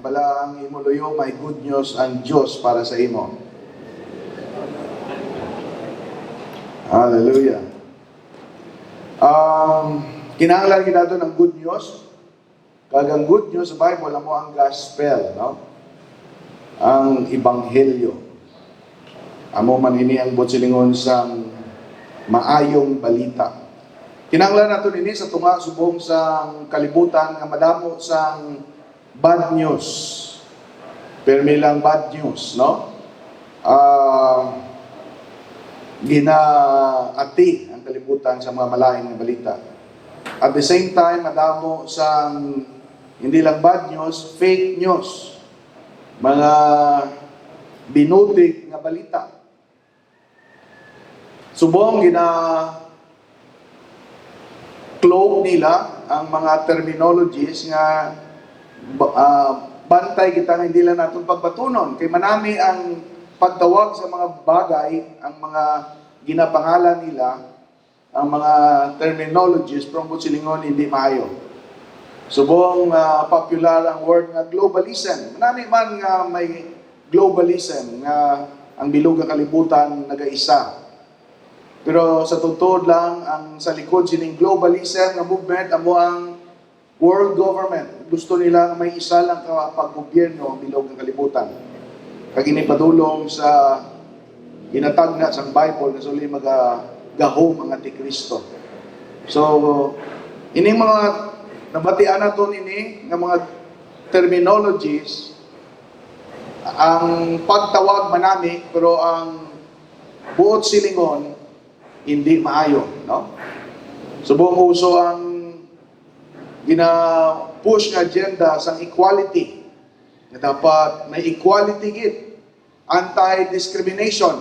bala ang imo luyo may good news ang Dios para sa imo. Hallelujah. Kinahanglan kita ng good news. Kagang good news sa Bible mo ang gospel, no? Ang ebanghelyo. Amo man ini ang botsilingon sa maayong balita. Kinahanglan nato ini sa tunga subong sa kalibutan nga madamo sa bad news. Permi lang bad news, no? Ginaati ang kalibutan sa mga malaing nga balita. At the same time, madamo sa hindi lang bad news, fake news. Mga binutig nga balita. Subong cloak nila ang mga terminologies nga bantay kita nga hindi lang natin pagbatunon. Kay manami ang pagtawag sa mga bagay, ang mga ginapangalan nila, ang mga terminologies from silingon hindi maayo. Subong popular ang word nga globalism. Manami man nga may globalism nga ang bilog nga kalibutan nagaisa. Pero sa totoo lang, ang sa likod sining globalism nga movement, amo ang world government. Gusto nila may isa lang pag-gobyerno ang bilog nga kalibutan. Kag inipadulong sa inatag na sa Bible na suli magahom ang Antikristo. So, ini mga nabatian nato ini nga mga terminologies ang pagtawag manami pero ang buot silingon hindi maayo, no? Subong uso ang gina-push nga agenda sa equality. Na dapat may equality gid, anti-discrimination.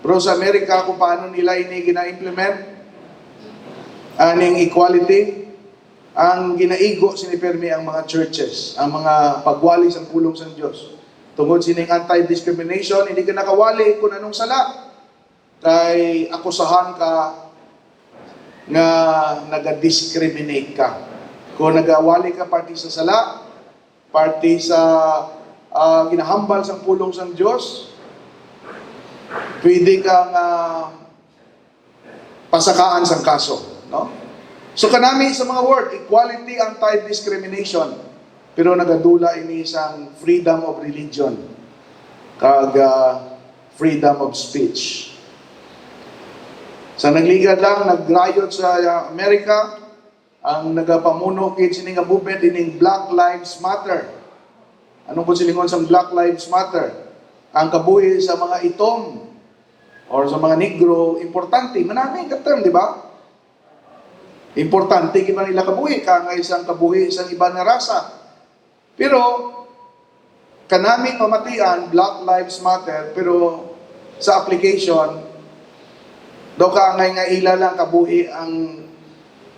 Pero sa Amerika kung paano nila ini gina-implement aning equality, ang ginaigo sinipermi ang mga churches, ang mga pagwali sa pulong sa Dios. Tungod sining anti-discrimination, hindi ka nakawali kung anong sala. Kay akusahan ka nga naga-discriminate ka. Kung nagawali ka party sa sala, party sa ginahambal sa pulong sa Diyos, pwede kang pasakaan sa kaso. No? So kanami sa mga word, equality, anti-discrimination, pero nagadula ini sang freedom of religion, kag freedom of speech. Sa nagligad lang, nagrayot sa Amerika, ang nagapamuno kid sining nga movement ining Black Lives Matter. Anong po silingon sa Black Lives Matter? Ang kabuhi sa mga itom or sa mga negro, importante. Manami ka term, di ba? Importante kaya nila kabuhi, kangay isang kabuhi isang iba na rasa. Pero, kanaming mamatian, Black Lives Matter, pero sa application, daw kangay nga ila lang kabuhi ang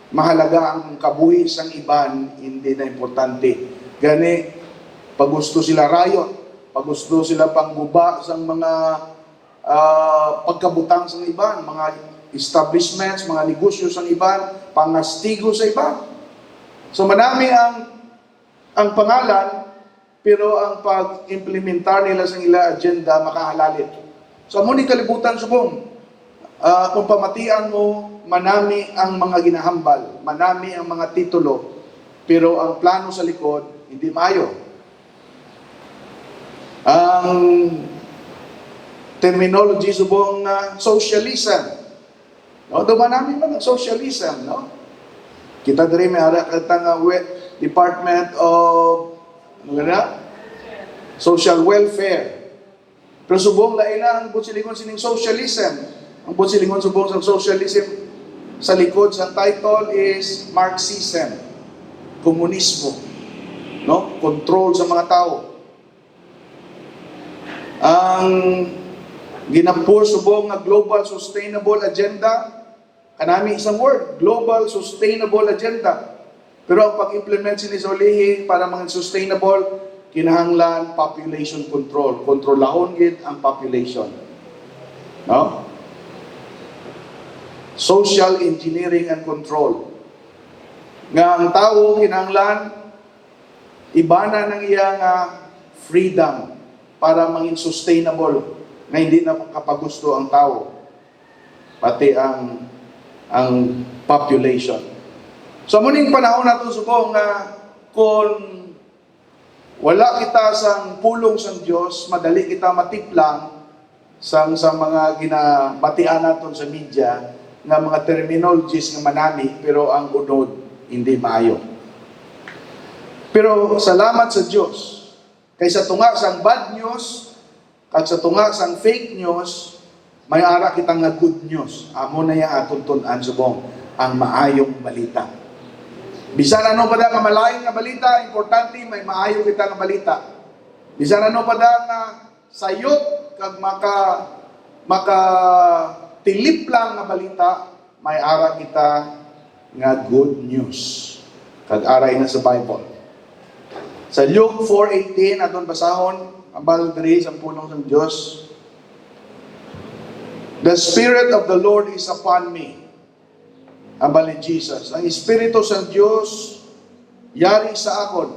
mahalaga ang kabuhi sang iban, hindi na importante. Gani, pag gusto sila riot, pag gusto sila pangguba sa mga pagkabutang sa iban, mga establishments, mga negosyo sa iban, pangastigo sa iban. So manami ang pangalan, pero ang pag-implementar nila sa ila agenda makahalalit. So amo ni kalibutan subong. Kung pamatian mo, manami ang mga ginahambal, manami ang mga titulo, pero ang plano sa likod, hindi maayo. Ang terminology subong socialism. No, dumanami man ang socialism, no? Kita diri may ara katang Department of Social Welfare. Pero subong lain ang butsilingon sining socialism. Ang butsilingon subong sa socialism sa likod sa title is Marxism, komunismo, no? Control sa mga tao. Ang ginapush subong nga Global Sustainable Agenda, kanami isang word, Global Sustainable Agenda. Pero ang pag-implement sinisolihi para mga sustainable, kinahanglan population control. Kontrolahon gid ang population. No? Social engineering and control. Nga ang tao kinahanglan ibana ng iyang freedom para maging sustainable na hindi na kapagusto ang tao, pati ang population. So muning panahon natin subong nga kung wala kita sang pulong sang Dios, madali kita matiplang sa mga ginabatian naton sa media nga mga terminologies nga manami pero ang unod hindi maayo. Pero salamat sa Dios kay sa tunga sang bad news kag sa tunga sang fake news may ara kita nga good news. Amo na yang aton tun-an subong ang maayong balita. Bisan ano pa da nga malain nga balita, importante may maayo kita nga balita. Bisan ano pa da nga sayop kag maka tilip lang nga balita, may ara kita nga good news. Kag aray na sa Bible. Sa Luke 4:18 aton basahon ambal diri sa pulong ng Dios. The Spirit of the Lord is upon me. Ambal ni Jesus. Ang Espiritu sa Diyos yari sa akon.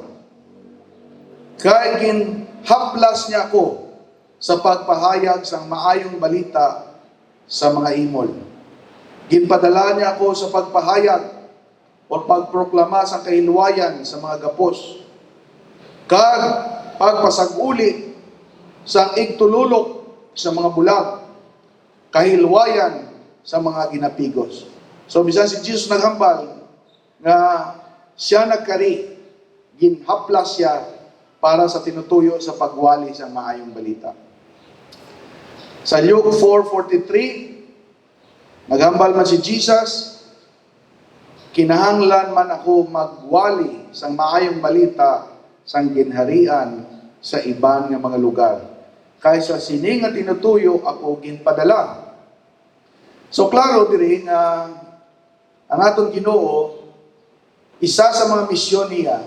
Kaya ginhaplas niya ako sa pagpahayag sa maayong balita sa mga imol. Ginpadala niya ako sa pagpahayag o pagproklama sa kahiluwayan sa mga gapos. Kag pagpasag-uli sa igtululok sa mga bulag. Kahiluwayan sa mga ginapigos. So, bisan si Jesus naghambal nga siya nagkari, ginhaplas siya para sa tinutuyo sa pagwali sa maayong balita. Sa Luke 4:43, naghambal man si Jesus, kinahanglan man ako magwali sa maayong balita sang ginharian sa iban nga mga lugar. Kaysa sini nga tinutuyo ako ginpadala. So klaro diri nga ang atong Ginoo isa sa mga misyon niya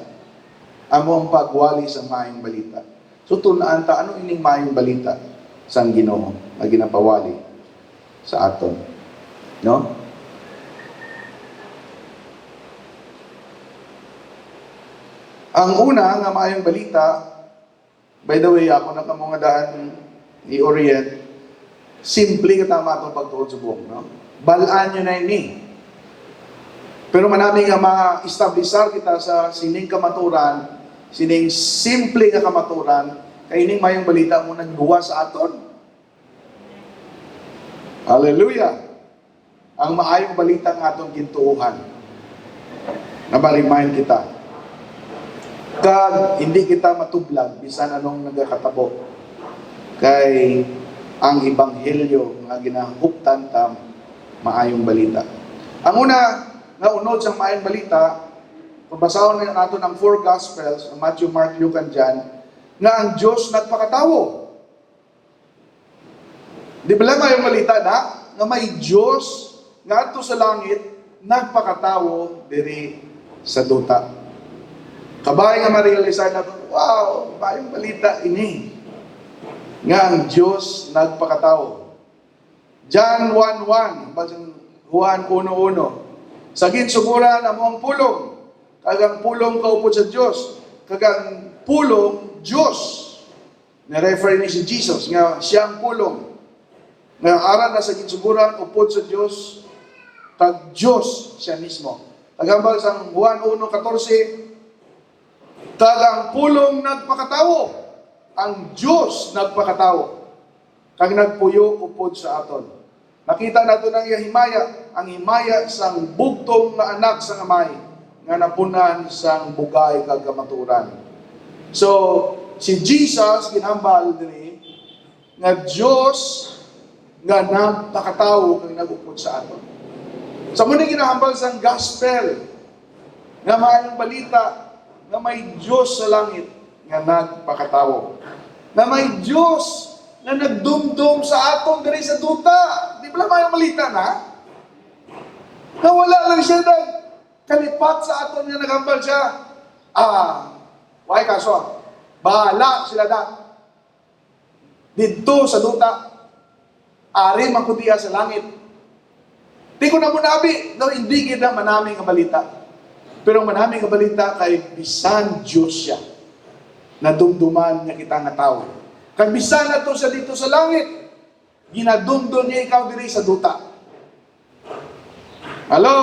amo ang pagwali sa maayong balita. So tun-an ta ano ining maayong balita sang Ginoo nga ginapawali sa aton, no? Ang una nga maayong balita, by the way, ako na kamo nga daan i-orient, simple ka tama itong pagtuod sa buong, no? Balaan nyo na ini. Pero manami nga ma-establisar kita sa sining kamaturan, sining simple nga kamaturan, kay ining mayong balita mo nagduwa sa aton. Hallelujah! Ang maayong balita ng atong gintuuhan. Nabalimahin kita. Kag hindi kita matublag bisan anong nagakatabo. Kay ang ebanghelyo nga ginahuptan tam maayong balita. Ang una nga unod sa maayong balita, pabasahon na nato ng 4 Gospels, Matthew, Mark, Luke, and John, nga ang Diyos nagpakatawo. Di ba lang maayong balita na? Nga may Diyos nga ato sa langit, nagpakatawo diri sa duta. Kabay nga ma-realize natin, wow, maayong balita ini. Nga ang Diyos nagpakatawo. John 1:1, Juan 1:1. Sagin suguran among pulong, kagang pulong kaupod sa Diyos, kagang pulong Diyos. Na-refer ni si Jesus, nga siyang pulong. Nga aral na sagin suguran, upod sa Diyos, kag Diyos siya mismo. Kagambal sa Juan 1:14, kagang pulong nagpakatawo, ang Diyos nagpakatawo, kag nagpuyo upod sa aton. Nakita nato ng himaya, ang himaya sang bugtong nga anak sang amay, nga napunan sang bugay kag kamaturan. So, si Jesus ginhambal diri nga Dios nga nagpakatawo kag nagupod sa aton. Sa muna ginahambal sang gospel nga maayong balita na may Diyos sa langit nga nagpakatawo. Na may Diyos na nagdumdum sa aton diri sa duta. Di ba may malita na? Na wala lang siya kalipat sa aton nga naghambal siya. Why kaso? Bahala sila na. Dito sa duta. Ari man ko diya sa langit. Di ko na munabi. No, hindi kita manaming nga balita. Pero manaming nga balita kay bisan Diyos siya. nadumduman niya kita nga tao. Kabisa na to sa dito sa langit, ginadumdum niya ikaw diri sa duta. Hello?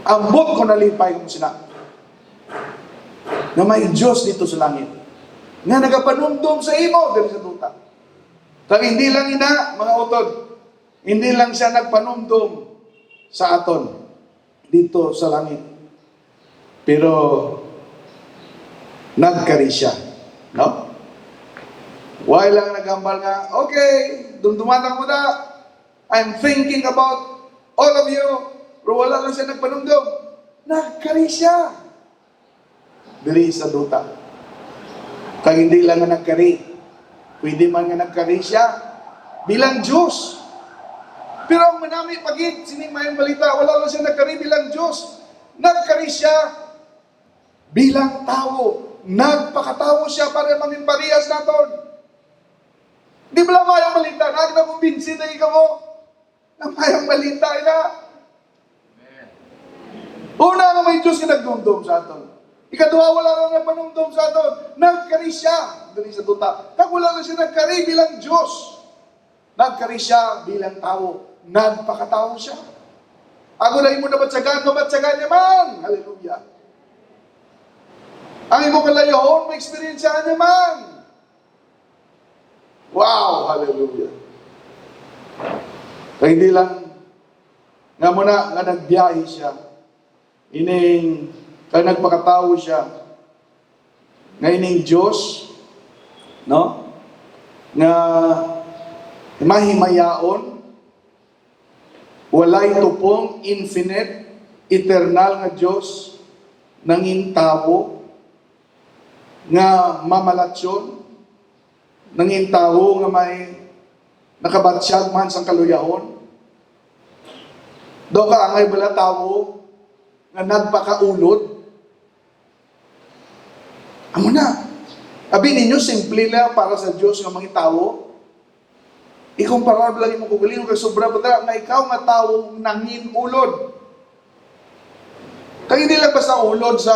Ambot ko nalipay kung sina. Na may Diyos dito sa langit. Nga nagapanumdum sa imo diri sa duta. Kag hindi lang ina, mga utod, hindi lang siya nagpanumdum sa aton dito sa langit. Pero nagkari siya. No? Why lang nagambal nga, okay, dumduman ako na, I'm thinking about all of you, pero wala lang siya nagpanumdum. Nagkari siya. Diri sa duta. Kag hindi lang nga nagkari, pwede man nga nagkari siya bilang Diyos. Pero ang manami pagit, sining mayong balita, wala lang siya nagkari bilang Diyos. Nagkari siya bilang tao. Nagpakatawo siya para mangin parehas naton. Di ba lang mayang balita? Nagnakumbinsin na ikaw mo. Na mayang balita na. Una nga may Diyos na nagdumdum sa aton. Ikaduha, wala lang nagpanumdum sa aton. Nagkari siya. Dali sa duta. Kag wala lang siya nagkari bilang Diyos. Nagkari siya bilang tao. Nagpakatao siya. Ako na imo na batsagan niya man. Hallelujah. Ang imo kalayahon, may experience niya man. Wow! Hallelujah. Kaya hindi lang nga muna nga nagbiyahe siya. Ining kaya nagpakatao siya. Nga ining Diyos, no? Nga mahimayaon, walay tupong, infinite, eternal nga Diyos, nanging tao, nga mamalatsyon, nanging tao nga may nakabatsyag man sa kaluyahon. Do ka angay bala tao nga nagpakaulod. Amo na. Abi ninyo simple lang para sa Dios nga mga tao. Ikumpara lang mo kuguling kay sobra ba nga ikaw nga tawo nangin ulod. Kay hindi lang basta ulod sa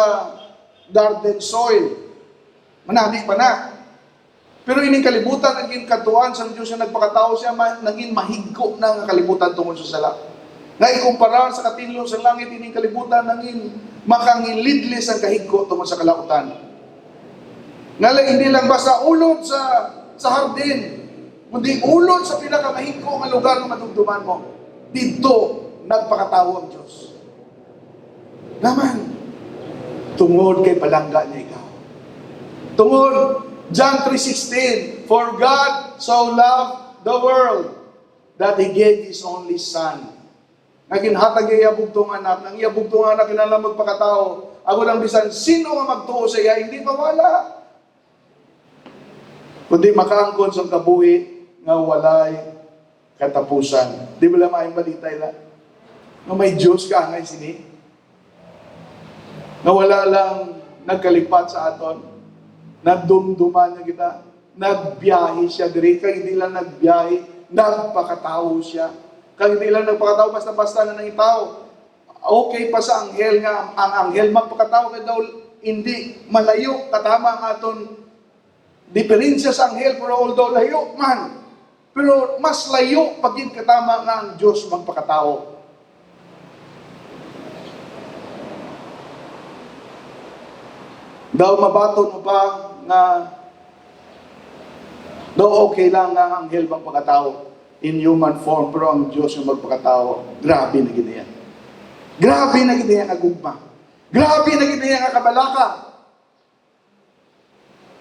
garden soil. Manami pa na. Pero ining kalibutan naging katuan sa Diyos na nagpakatao siya, naging mahigko na nga kalibutan tungkol sa sala. Nga ikumpara sa katinlo sa langit, ining kalibutan naging makangilidlis ang kahigko tungkol sa kalautan. Nga hindi lang basta ulod sa hardin, kundi ulod sa pinakamahigko nga lugar na madugduman mo. Dito nagpakatao ang Diyos. Naman, tungod kay palangga niya ikaw. Tungod, John 3:16, for God so loved the world that He gave His only Son. Naginhatag iya bugtong anak, nang iya bugtong anak kinala magpakatao. Ako lang bisan, sino nga magtuo sa iya, hindi mawala. Kundi makaangkon sa kabuhi nga walay katapusan. Di ba lang maayong balita ila? Nga may Diyos ka ngay sini. Nga wala lang nagkalipat sa aton. Nagdumduman niya kita. Nagbiyahe siya diri. Kaya hindi lang nagbiyahe, nagpakatao siya. Kaya hindi lang nagpakatao, basta-basta na ng tao. Okay pa sa anghel nga, ang anghel magpakatao kaya daw hindi malayo, katama ang aton diferensya sa anghel, pero although layo man, pero mas layo pagin katama nga ang Diyos magpakatao. Daw mabaton mo pa nga daw okay lang nga ang anghel magpakatao in human form, pero ang Diyos yung magpakatao, grabe na ginayan. Grabe na ginayan nga gugma. Grabe na ginayan nga kabalaka.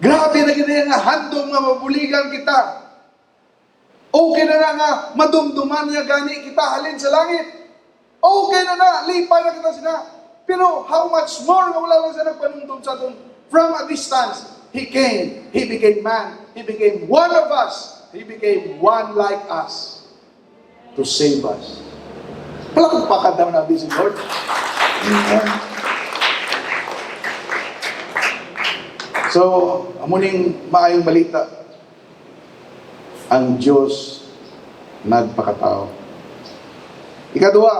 Grabe na ginayan nga handom nga mabuligan kita. Okay na nga madumduman niya gani kita halin sa langit. Okay na lipay na kita sina. Pero how much more nga wala lang siya nagpanumdum sa atin. From a distance, He came. He became man. He became one of us. He became one like us to save us. Palakpakan daw natin si Lord. Amen. So, amuning maayong balita. Ang Diyos nagpakatao. Ikadua,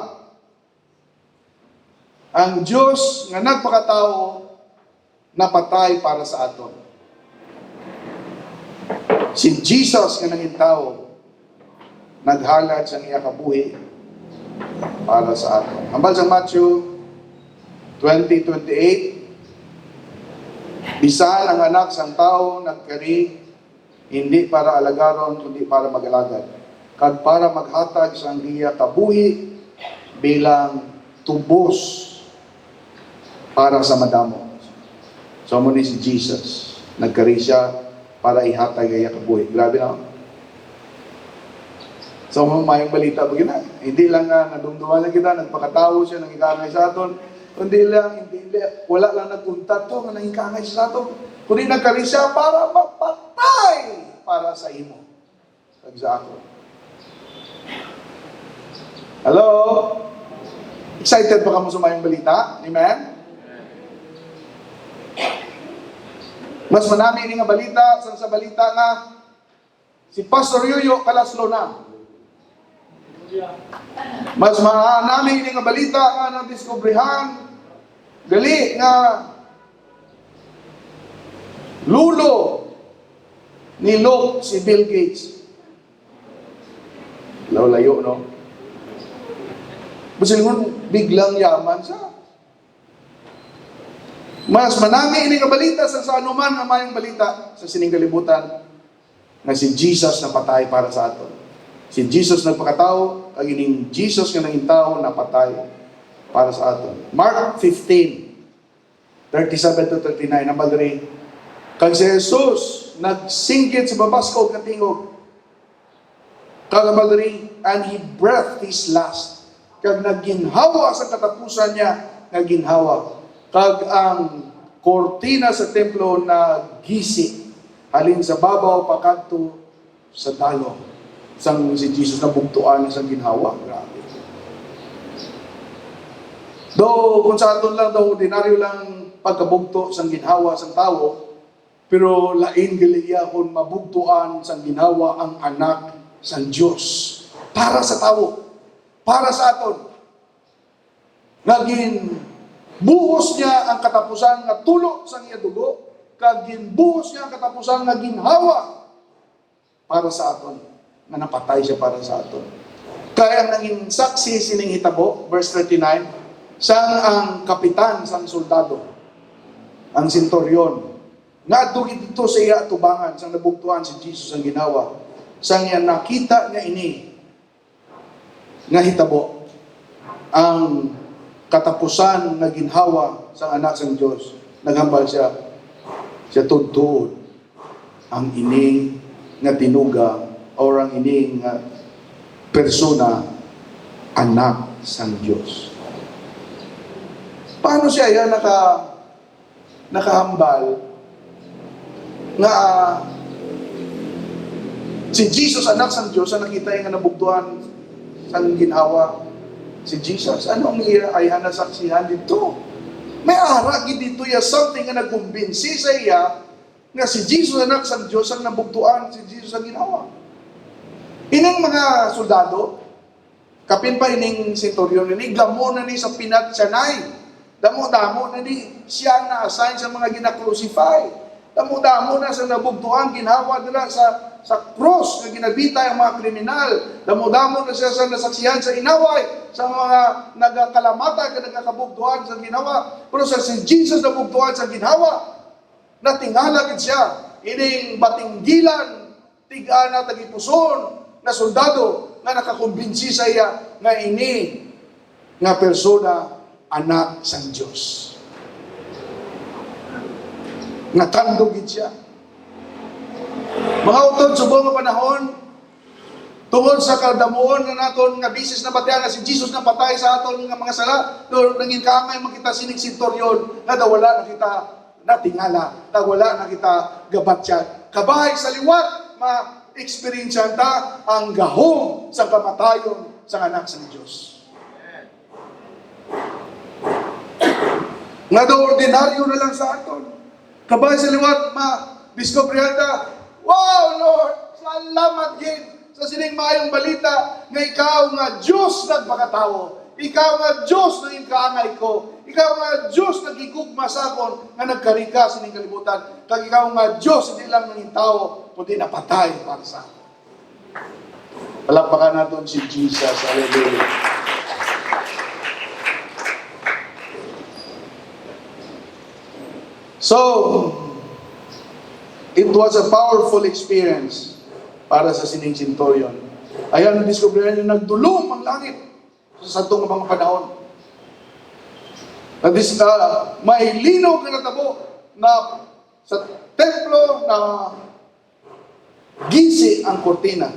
ang Diyos nga nagpakatao napatay para sa aton. Si Jesus nga nanging tao, naghalad sa iya kabuhi para sa aton. Hambal sa Matthew 20:28, bisan ang anak sang tao nagkari hindi para alagaron kundi para magalagad, kag para maghatag sang iya kabuhi bilang tubos para sa madamo. So mo ni si Jesus, nagkari siya para ihatag iya kabuhi. Grabe na. So mayong balita ba gina? Hindi lang nga nadumduman lang kita, nagpakatawo siya, nangikangay sa aton. Hindi wala lang nagpunta to, nga nangikangay siya sa aton. Kundi nagkari siya para mapatay para sa imo. Kag sa aton. Hello? Excited ba ka mo sa mayong balita? Amen? Mas manami ini nga balita, sa balita nga si Pastor Yuyo Kalaslo na. Mas manami ini nga balita nga nadiskubrihan gali nga lulo ni Luke si Bill Gates. Layo, no? Basilungon, biglang yaman siya. Mas manami ini nga balita sa anuman nga mayong balita sa sining kalibutan nga si Jesus napatay para sa aton. Si Jesus nagpakatao, kag ining Jesus nga naging tao napatay para sa aton. Mark 15:37-39 na bagay. Kag si Jesus nagsingkit sa babasko nga tingog. Kag bagay, and he breathed his last. Kag nagginhawa sa katapusan niya, nagginhawa. Kag ang kortina sa templo na gisi halin sa babaw pakadto sa dalo. Sang si Jesus na bugtuan sa ginhawa. Grabe. Do kung sa aton lang daw ordinaryo lang pagkabugto sang ginhawa sang tawo, pero lain gali kun mabugtuan sang ginhawa ang anak sang Dios para sa tawo, para sa aton. Naging buhos niya ang katapusan nga tulo sang iya dugo, kag ginbuhos niya ang katapusan nga ginhawa para sa aton, nga napatay siya para sa aton. Kaya ang naging saksi sining hitabo, verse 39, sang ang kapitan sang soldado, ang senturyon, nga dugid dito sa iya tubangan, sang nabugtuan si Jesus ang ginawa, sang iya nakita niya ini, nga hitabo, ang katapusan na ginhawa sa anak sang Diyos, naghambal siya tudtod ang ining nga tinuga o ang ining nga persona anak sang Diyos. Paano siya yan nakahambal nga si Jesus anak sang Diyos ang nakita yung nabugtuan sang ginhawa si Jesus? Anong iya na saksihan dito? May aragi dito ya something nga nagkumbinsi sa iya nga si Jesus anak sa Diyos ang nabugtuan, si Jesus ang ginawa. Ining mga soldado, kapin pa ining senturyon ni gamo na ni sa pinatsanay. Damo-damo na ni siya na-assign sa mga gina-crucify. Damo-damo na sa nabugtuan, ginawa nila sa cross na ginabita ang mga kriminal. Damo-damo na siya sa nasaksihan sa inaway, sa mga nagakalamata na nagkakabugtuhan sa ginawa. Pero sa si Jesus na bugtuhan sa ginawa, natingala gid siya. Ining batinggilan, tig-ana tagipuson na soldado nga nakakumbinsi sa iya nga ini nga persona anak sang Dios. Natandog gid siya. Mga utod, subong nga panahon, tungod sa kadamuon na naton nga bisis na batayan na si Jesus na patay sa aton nga mga sala, nangin kaangay makita sinig senturyon na wala na kita natingala, wala na kita gabatyan. Kabahay sa liwat, ma-experience ta ang gahom sa kamatayon sa anak sa Diyos. Nga daw ordinaryo na lang sa aton. Kabahay sa liwat, ma-discovery ta, wow, Lord, salamat gid sa sining maayong balita nga ikaw nga Diyos nagpakatao. Ikaw nga Diyos na kaangay ko. Ikaw nga Diyos na gigugma sa akon nga nagkarika sa ining kalibutan. Kag ikaw nga Diyos, hindi lang ng tao, kundi napatay para sa akon. Palakpakan natin si Jesus. Hallelujah. So, it was a powerful experience para sa sining centurion. Ayan, na-discover niya, nagdulong ang langit sa santong mga panahon. May linaw ka natabo na sa templo na gisi ang kortina.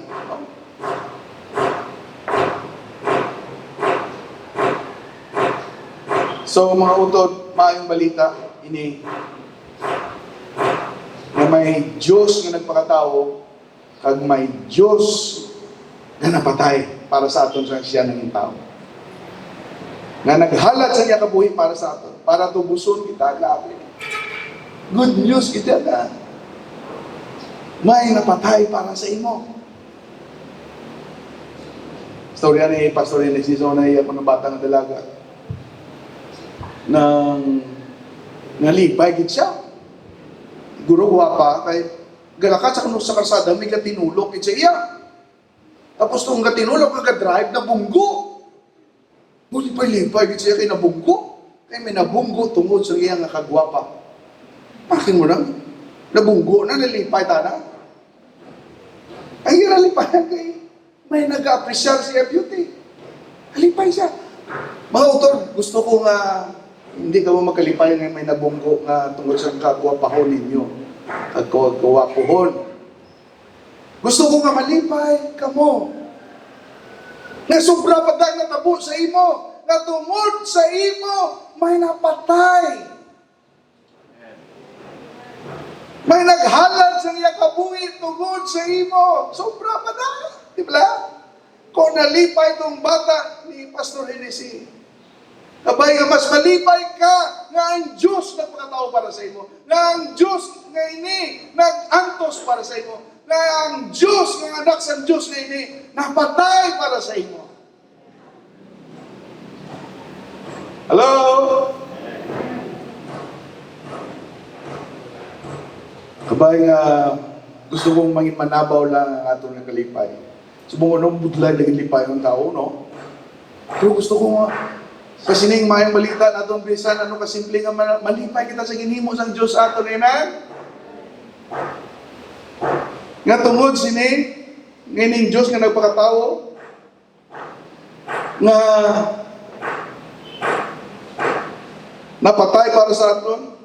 So mga utod, maayong balita, ini na may Diyos nga nagpakatao, kag may Diyos na napatay para sa aton sa siya ng tao. Na naghalat sa niya kabuhi para sa aton, para tubuson kita, grabe. Good news kita na may napatay para sa imo. Storya ni Pastor Enesio na iya mga batang dalaga nang nalipay gid siya. Guro guwapa kay galakat sa kanus sa kalsada may katinulok gid siya iya. Tapos tong katinulok nga drive na bunggo. Lipay-lipay gid siya kay nabunggo. Kay may nabunggo tungod sa iya nga kagwapa. Pakin mo lang nabunggo na nalipay tana. Ang nalipay kay may nag-appreciate siya beauty. Halipay siya. Mga autor, gusto ko nga hindi ka mo makalipay nga may nabunggo nga tungkol sa kagwapahon ninyo. Kagwapuhon. Gusto ko nga malipay ka mo. Nga sobra pa tayo natabo sa imo. Nga tungod sa imo, may napatay. May naghalad sa iya kabuhi tungod sa imo. Sobra pa tayo. Diba? Kung nalipay itong bata ni Pastor Hennessy, kabay nga mas malipay ka nga ang Diyos nagpakatao para sa imo, nga ang Diyos nga ini nag-antos para sa imo, nga ang Diyos nga anak sa Diyos nga ini napatay para sa imo. Hello? Kabay nga gusto kong mangin manabaw lang ang atong nakalipay. Subong anong budlay na ilipay ng tao, no? Pero gusto ko nga, sa sining mayang balita na itong bisan, ano kasimple nga malipay kita sa ginhimo sang Diyos aton, amen? Nga tungod sining, ngayon Diyos nga nagpakatao, nga napatay para sa aton,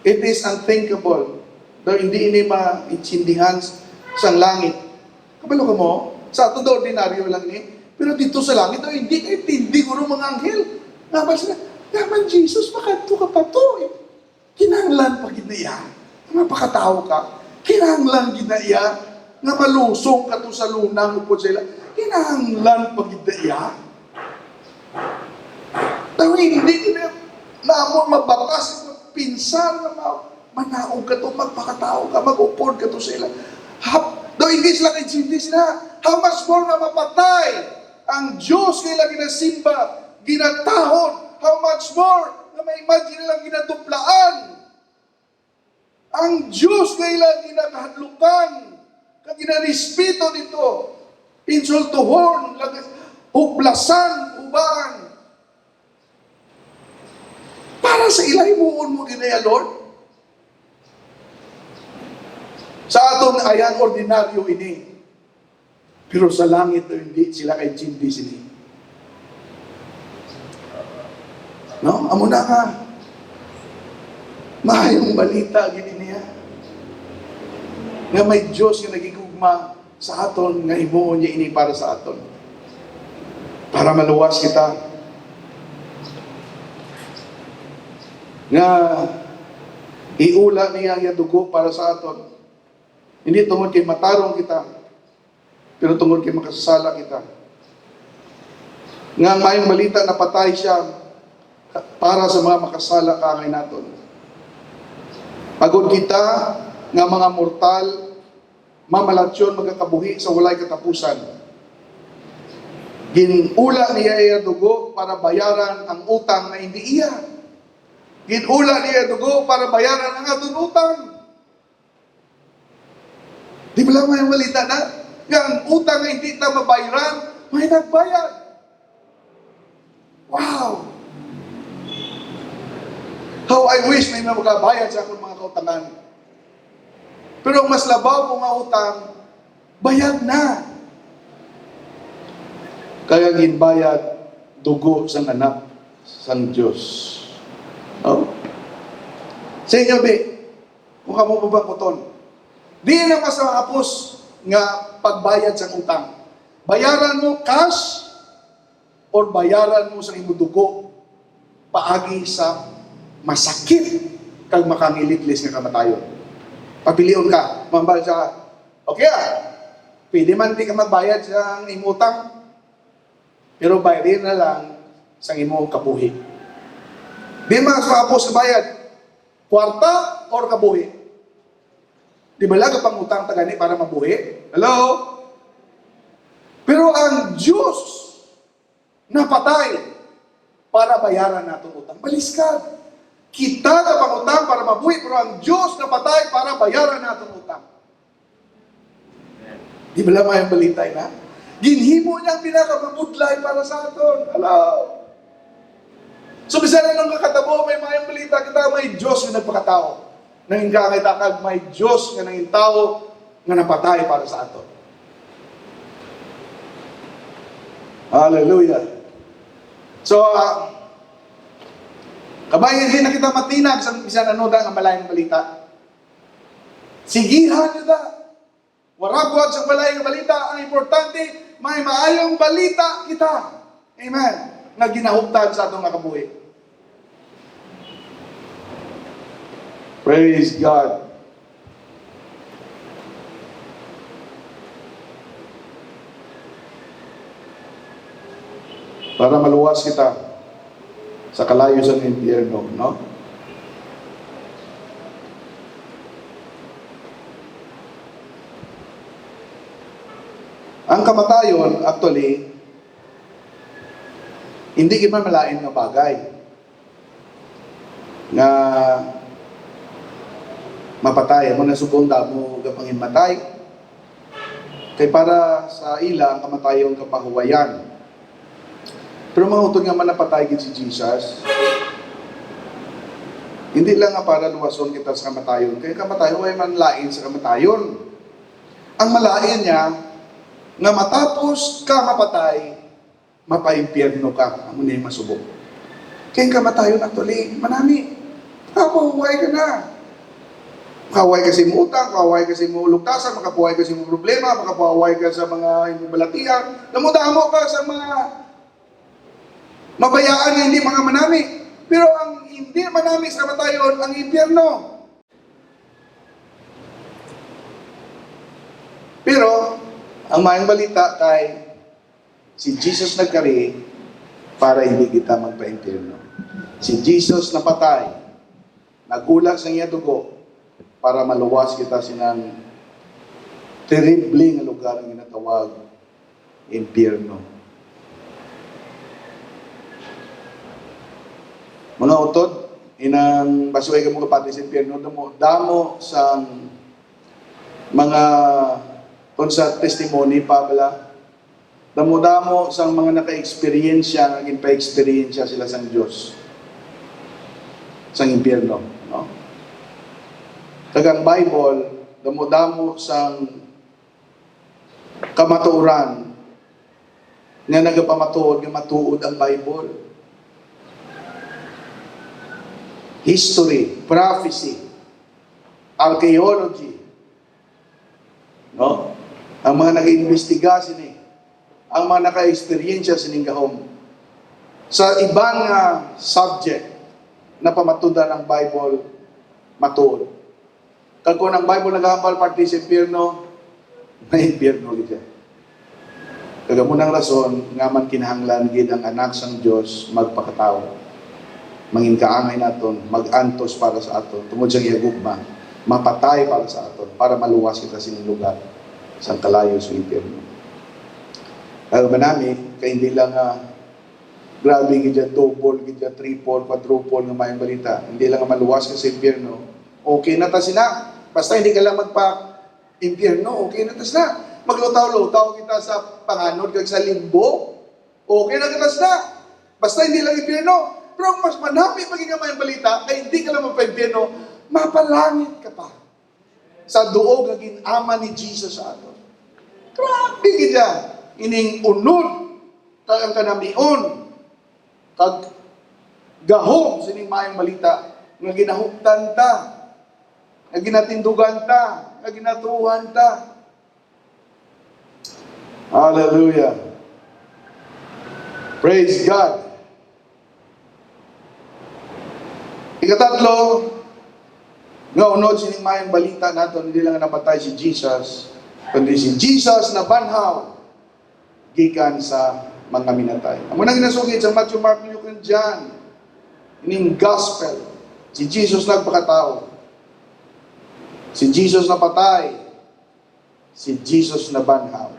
it is unthinkable. Daw hindi ini maitsindihan sa langit. Kabalo ka mo, sa ato daw ordinaryo lang ni, pero dito sa langit, hindi kaintindi ko ng mga anghel. Naman sila, naman Jesus, makanto ka pa to eh. Kinanglan pa ginaya, nga pakatao ka, kinanglan ginaya, nga malusong ka to sa lunang upod sila, kinanglan pa ginaya. Tayo hindi naamon mabatas, pinsan, manaog ka to, magpakatao ka, mag-upod ka to sila. Though hindi sila kaintindi sila, how much more na mapatay ang Diyos kailang ginasimba, ginatahon, how much more na may imagine nilang ginaduplaan. Ang Diyos kailang ginakahadlukan, kag ginarispito dito, insultuhon, huplasan, ubaan. Para sa ilay muon mo ginaya, Lord. Sa aton ayan, ordinaryo ini. Pero sa langit, hindi sila kay chindi sini. No? Amo na ka. Mahayong balita, gini niya. Nga may Diyos yung nagigugma sa aton, nga imuon niya ini para sa aton. Para maluwas kita. Nga iula niya ang dugo para sa aton. Hindi tungod kay matarong kita, pero tungod kay makasasala kita. Nga mayong balita na patay siya para sa mga makasala kangay naton. Pagod kita nga mga mortal, mamalatyon magkakabuhi sa walay katapusan. Ginula niya iya dugo para bayaran ang utang na hindi iya. Ginula niya dugo para bayaran ang atong utang. Di ba lang may malita na? Ang utang na hindi ta mabayaran, may nagbayad. Wow! How I wish may magabayad sa akong mga kautangan. Pero ang mas labaw ko nga utang, bayad na. Kaya ginbayad dugo sang anak sang Diyos. Oh? Sa inyo, be, kung kamo mabakuton, di na mas makapos nga pagbayad sang utang. Bayaran mo cash or bayaran mo sa imo dugo paagi sa masakit kag makangilitlis nga kamatayon. Papilion ka, mambal sa, okay pwede man di ka magbayad sa imo utang, pero bayarin na lang sa imo kabuhi. Di mas makapos sa bayad, kwarta or kabuhi. Di ba lang pang utang tagani para mabuhi? Hello? Pero ang Diyos napatay para bayaran natin utang. Baliskad. Kita na pangutang para mabuhi, pero ang Diyos napatay para bayaran natin utang. Di ba lang may balitay na? Ginhimo niya ang pinakamabudlay para sa aton. Hello? So, bisa na nung kakatabo, may mayang balita kita, may Diyos na nagpakatao. Nanging kakaitakag, may Diyos na nanging tao na napatay para sa aton. Hallelujah. So, kabayan, hindi na kita matinag sa bisan ano da ang malayang balita. Sigihan nyo da. Waragwag sa malayang balita. Ang importante, may maayong balita kita. Amen. Na ginahuptan sa atong nakabuhi. Praise God. Para maluwas kita sa kalayo sa impyerno, no? Ang kamatayon, actually, hindi kita malain na bagay nga mapatay mo na subong damo gapangin matay kay para sa ila ang kamatayon kapahuwayan. Pero mga utod nga man napatay gid si Jesus, hindi lang nga para luwason kita sa kamatayon. Kaya kamatayon ay manlain sa kamatayon. Ang malain niya nga matapos ka mapatay, mapaimpyerno ka, amo niya masubok. Kaya kamatayon actually, manami. Makahuway ka na. Makahuway ka sa mo utang, makahuway ka sa mo luktasan, makahuway ka sa mo problema, makahuway ka sa mga balatian, namudamo ka sa mga mabayaan na hindi mga manami. Pero ang hindi manami sa kamatayon, ang impyerno. Pero, ang mayang balita kay si Jesus nagkari para hindi kita magpa-impyerno. Si Jesus napatay, nagulat sa iya dugo para maluwas kita sinang terrible nga lugar ang ginatawag impyerno. Mga utod, inang basuay ka mo kapatid sa impyerno, damo sa mga kung sa testimony pa bala, damo-damo sa mga naka-experiensya, naging pa-experiensya sila sa Diyos, sa impyerno. No? Tagang Bible, damo-damo sa kamatuoran nga nagapamatuod, nga matuod ang Bible. History, prophecy, archaeology, no? Ang mga nag-iimbestiga sini, ang mga naka-experiensya sining gahom sa ibang subject na pamatudan ng Bible matuod. Kag kung ang Bible nagahambal parte sa impyerno, may impyerno gid. Kagamunang rason nga man kinahanglan gid ang anak sang Dios magpakatao. Mangin kaangay naton, mag-antos para sa aton, tungod sa iyagugma, mapatay para sa aton, para maluwas kita sining lugar sa kalayo sa impyerno. Kaya manami, kay hindi lang grabe gidya double, gidya triple, quadruple nga may balita. Hindi lang maluwas ka sa impyerno. Okay na ta sina. Basta hindi ka lang magpa-impyerno, okay na ta sina. Maglutaw-lutaw kita sa panganod kag sa limbo. Okay na kita sina. Basta hindi lang impyerno. Pero ang mas manami paging may balita, ay hindi ka lang magpa-impyerno, mapalangit ka pa. Sa duog nga ginama ni Jesus sa ato. Grabe gidya. Ining unod kag ang kanamion kag gahom sining maayong balita nga ginahuptan ta, nga ginatindugan ta, nga ginatuhan ta. Hallelujah. Praise God. Ikatatlo, nga unod sining maayong balita nato, hindi lang napatay si Jesus, kundi si Jesus na banhaw gikan sa mga minatay. Amo nang ginasugid sa Matthew, Mark, Luke, and John. Ining gospel, si Jesus nagpakatao. Si Jesus na patay. Si Jesus na banhaw.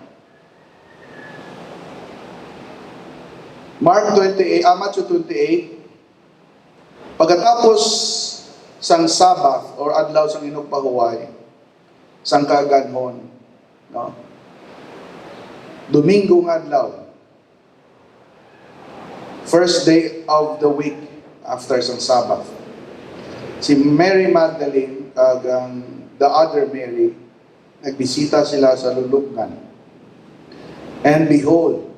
Matthew 28, pagkatapos sang Sabbath or adlaw sang inugpahuway, sang kaganhon, no? Domingo nga adlaw, first day of the week after sang Sabbath, si Mary Magdalene kag the other Mary nagbisita sila sa lulubngan. And behold,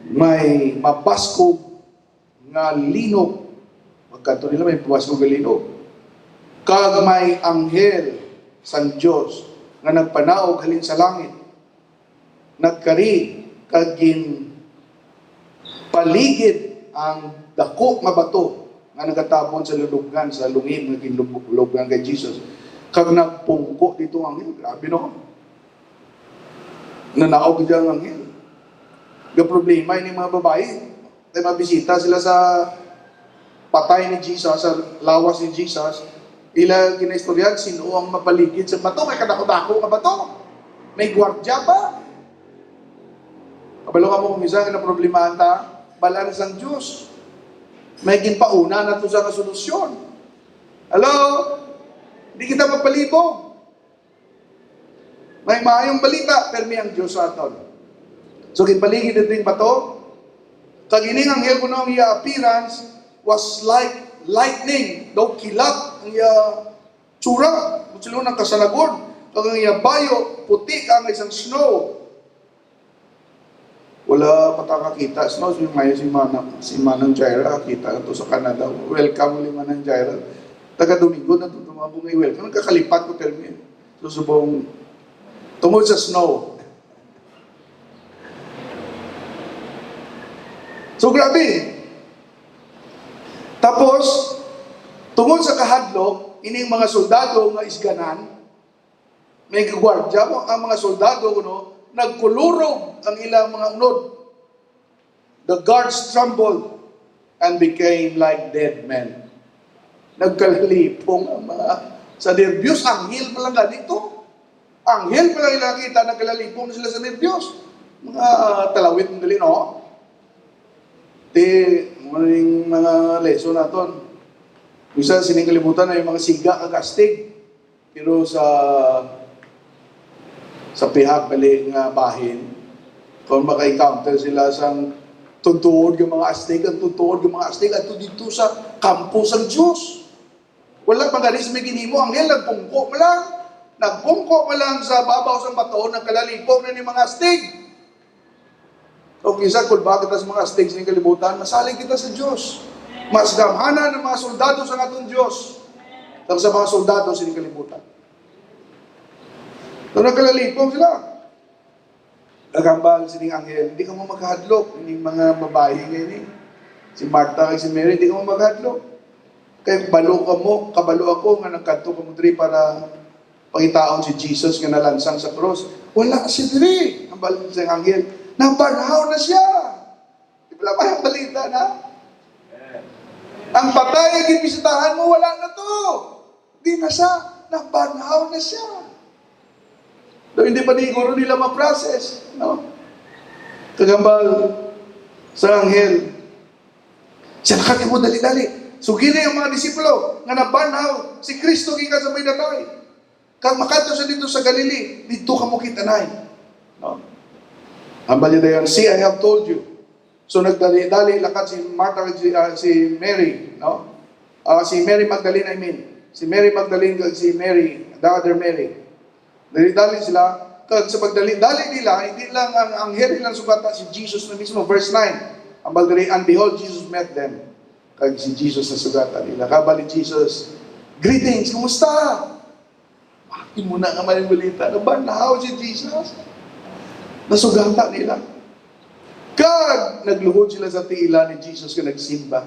may mabaskog nga linog. Pagkanto nila may mabaskog nga linog. Kag may anghel sang Dios nga nagpanaog halin sa langit. Nagkari kag gin paligid ang dako nga bato nga nagatapon sa lulubngan, sa lungib nga ginlubngan kay Jesus. Kag nagpungko dito ang anghel. Grabe no? Nanaog dyan ang anghel. Yung problema yung mga babae, ay mabisita sila sa patay ni Jesus, sa lawas ni Jesus, ila ginaistoryan, sino ang mapaligid sa bato? May kadako-dako nga bato. May gwardya pa. Kabalo ka mo kung isa na problemahan ta, balan sang Diyos. May ginpauna na ito sa kasolusyon. Hello? Hindi kita mapalibog. May maayong balita, permi ang Diyos sa aton. So, ginpaligid ito yung bato. Kagining anghel ko na ang iya appearance was like lightning. Daw kilat ang iya tsura. Silo ng kasalagod. Kag ang iya bayo, puti ka ang isang snow. Wala patakakita. Snow, si Manang Jaira, kita ito sa Canada. Welcome ulit Manang Jaira. Taga-Domingo na ito tumabong ay welcome. Kakalipat ko tell me. Susubong tungod sa snow. So grabe. Tapos, tungod sa kahadlok, ining mga soldado nga isganan, may kagwardya mo, ang mga soldado, nagkulurog ang ilang mga unod. The guards trembled and became like dead men. Nagkalalipong ang mga sa nervyos. Anghel pa lang ganito. Anghel pa lang ilakita, nagkalalipong na sila sa nervyos. Mga talawit ng gali, no? Mga lesson naton. Minsan siningkalimutan na yung mga siga kag astig. Pero sa pihak bali nga bahin, kung maka-encounter sila sang tuntuod ng mga astig, at tuntuod ng mga astig at dito sa campus ng Diyos. Wala pang ganis may ginimo, anghel, nagpungko mo lang. Nagpungko mo lang sa babaw sa bato, nagkalalipong na ni mga astig. O kisa, kung bakit sa mga astig sa kalibutan, masalig kita sa Diyos. Mas gamhana ng mga soldado sa atong Diyos kang sa mga soldado sa kalibutan. So nagkalalipong sila. Nagambal sining anghel, hindi ka mo maghadlok. Yung mga babae ngayon eh. Si Martha at si Mary, hindi ka mo maghadlok. Kaya kabalo ako nga nagkanto ka mo diri para pangitaon si Jesus nga nalansang sa cross. Wala si diri. Ang balong sa anghel, nabarhaw na siya. Di pala ba yung balita na? Ang patay ang ginbisitahan mo, wala na to. Di na siya. Nabarhaw na siya. So, hindi pa siguro nila ma-process. No? Kagambal sa anghel. Siya lakat mo dali-dali. Sugiri ang mga disipulo nga nabanaw si Kristo gikan sa may datay. Kag makato siya dito sa Galilee, dito ka mo kitanay. No? Hambal niya dayon, see, I have told you. So nagdali-dali lakad si Martha, si Mary, no? Si Mary Magdalene, I mean. Si Mary Magdalene, si Mary, the other Mary. Dali-dali sila. Kag sa pagdali-dali nila, hindi lang ang anghel nilang sugata si Jesus na mismo. Verse 9. Hambal dali, and behold, Jesus met them. Kag si Jesus na sugata nila. Kabali Jesus, greetings, kumusta? Bakit mo na nga balita? Nabanaw si Jesus. Nasugata nila. Kag nagluhod sila sa tiila ni Jesus ka nagsimba.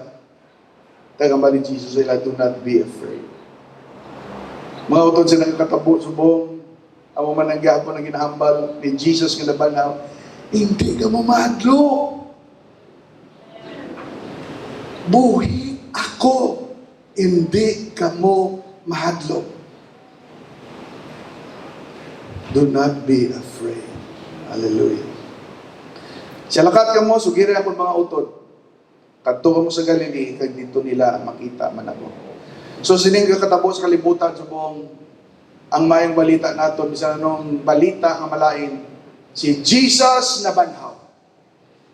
Kagamba ni Jesus sila, do not be afraid. Mga utod sila katabo subong, ang mga mananggapon na ginahambal ni Jesus ka nabanaw, hindi ka mo mahadlo. Buhi ako, hindi ka mo mahadlo. Do not be afraid. Hallelujah. Siya lakat ka mo, sugirin ako mga utod. Kadto ka mo sa Galilee, kag dito nila makita man ako. So sining katabo sa kalibutan, subong ang mayang balita naton, bisan anong balita nga malain, si Jesus nabanhaw.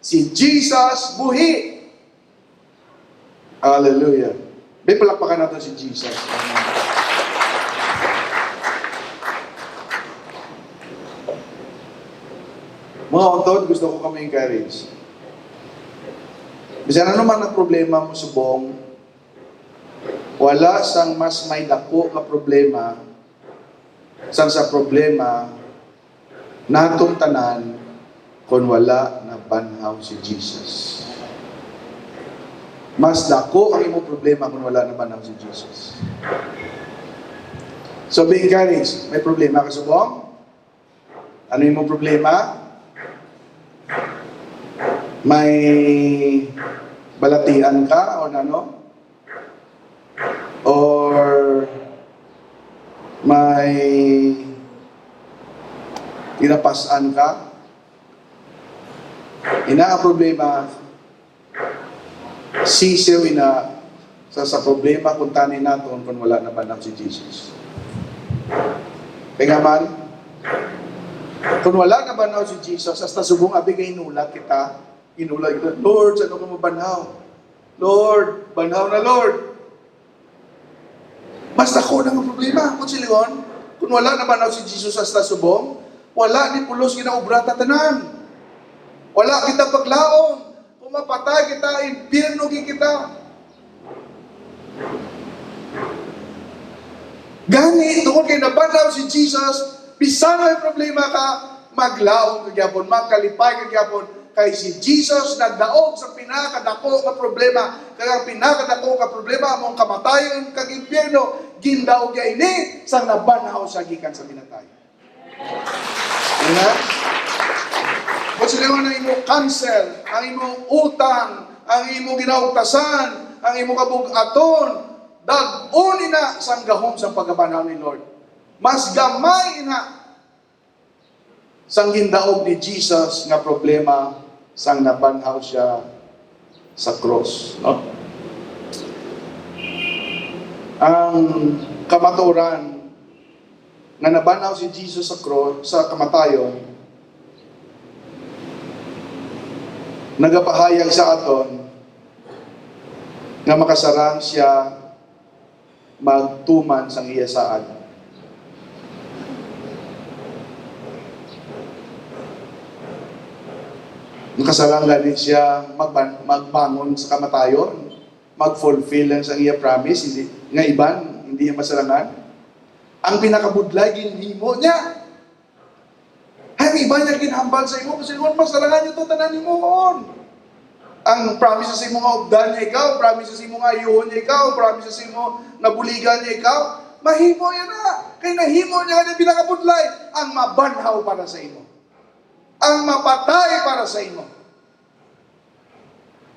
Si Jesus buhi. Hallelujah. May palakpakan natin si Jesus. Amen. Mga utod, gusto ko kami encourage. Bisan ano man ang problema mo subong, wala sang mas may dako nga problema sang sa problema natong tanan kung wala na banhaw si Jesus. Mas dako ang imong problema kung wala na banhaw si Jesus. So be encouraged. May problema ka subong? Ano imong problema? May balatian ka o ano? Or may ginapasan ka? Ina ang problema, sisiw ina sa problema kung tanin natin kung wala na banang si Jesus. Kaya man, kung wala na banaw si Jesus, hasta subong abigay inulat kita, Lord, saan ako mabanaw? Lord, banhaw na Lord. Mas ako na ang problema. Kung siligon, kung wala na banaw si Jesus hasta subong, wala ni pulos kinaubra tatanan. Wala kita paglaom. Kung mapatay kita, impirno kita. Gani, tungkol kay nabanaw si Jesus, bisan may problema ka, maglaom kagyapon, magkalipay kagyapon, kay si Jesus nagdaog sa pinakadako nga problema. Kaya ang pinakadako nga problema among kamatayon kag impyerno, gindaog ya ini sang nabanhaw sa gikan sa pinatay. Nga? Kung sila na imong cancer, ang imong utang, ang imong ginaugtasan, ang imong kabugaton, dag-uni na sang gahom sa pagkabanhaw ni Lord. Mas gamay na sang gindaog ni Jesus nga problema sang nabanhaw siya sa cross, no? Ang kamaturan nga nabanhaw si Jesus sa cross, sa kamatayon, nagapahayag sa aton nga makasarang siya magtuman sang iya saad. Nakasalangan din siya magbangon sa kamatayon, mag-fulfill lang sa iya promise, hindi, nga iban, hindi niya masalangan. Ang pinakabudlay, ginhimo niya. Ang iba niya ginhambal sa imo, kasi masalangan niyo ito, tanan mo on. Ang promise sa imo nga obdan niya ikaw, promise sa imo nga ayuhon niya ikaw, promise sa imo nabuligan niya ikaw, mahimo yan na. Kaya nahimo niya nga pinakabudlay, ang mabanhaw para sa imo. Ang mapatay para sa imo.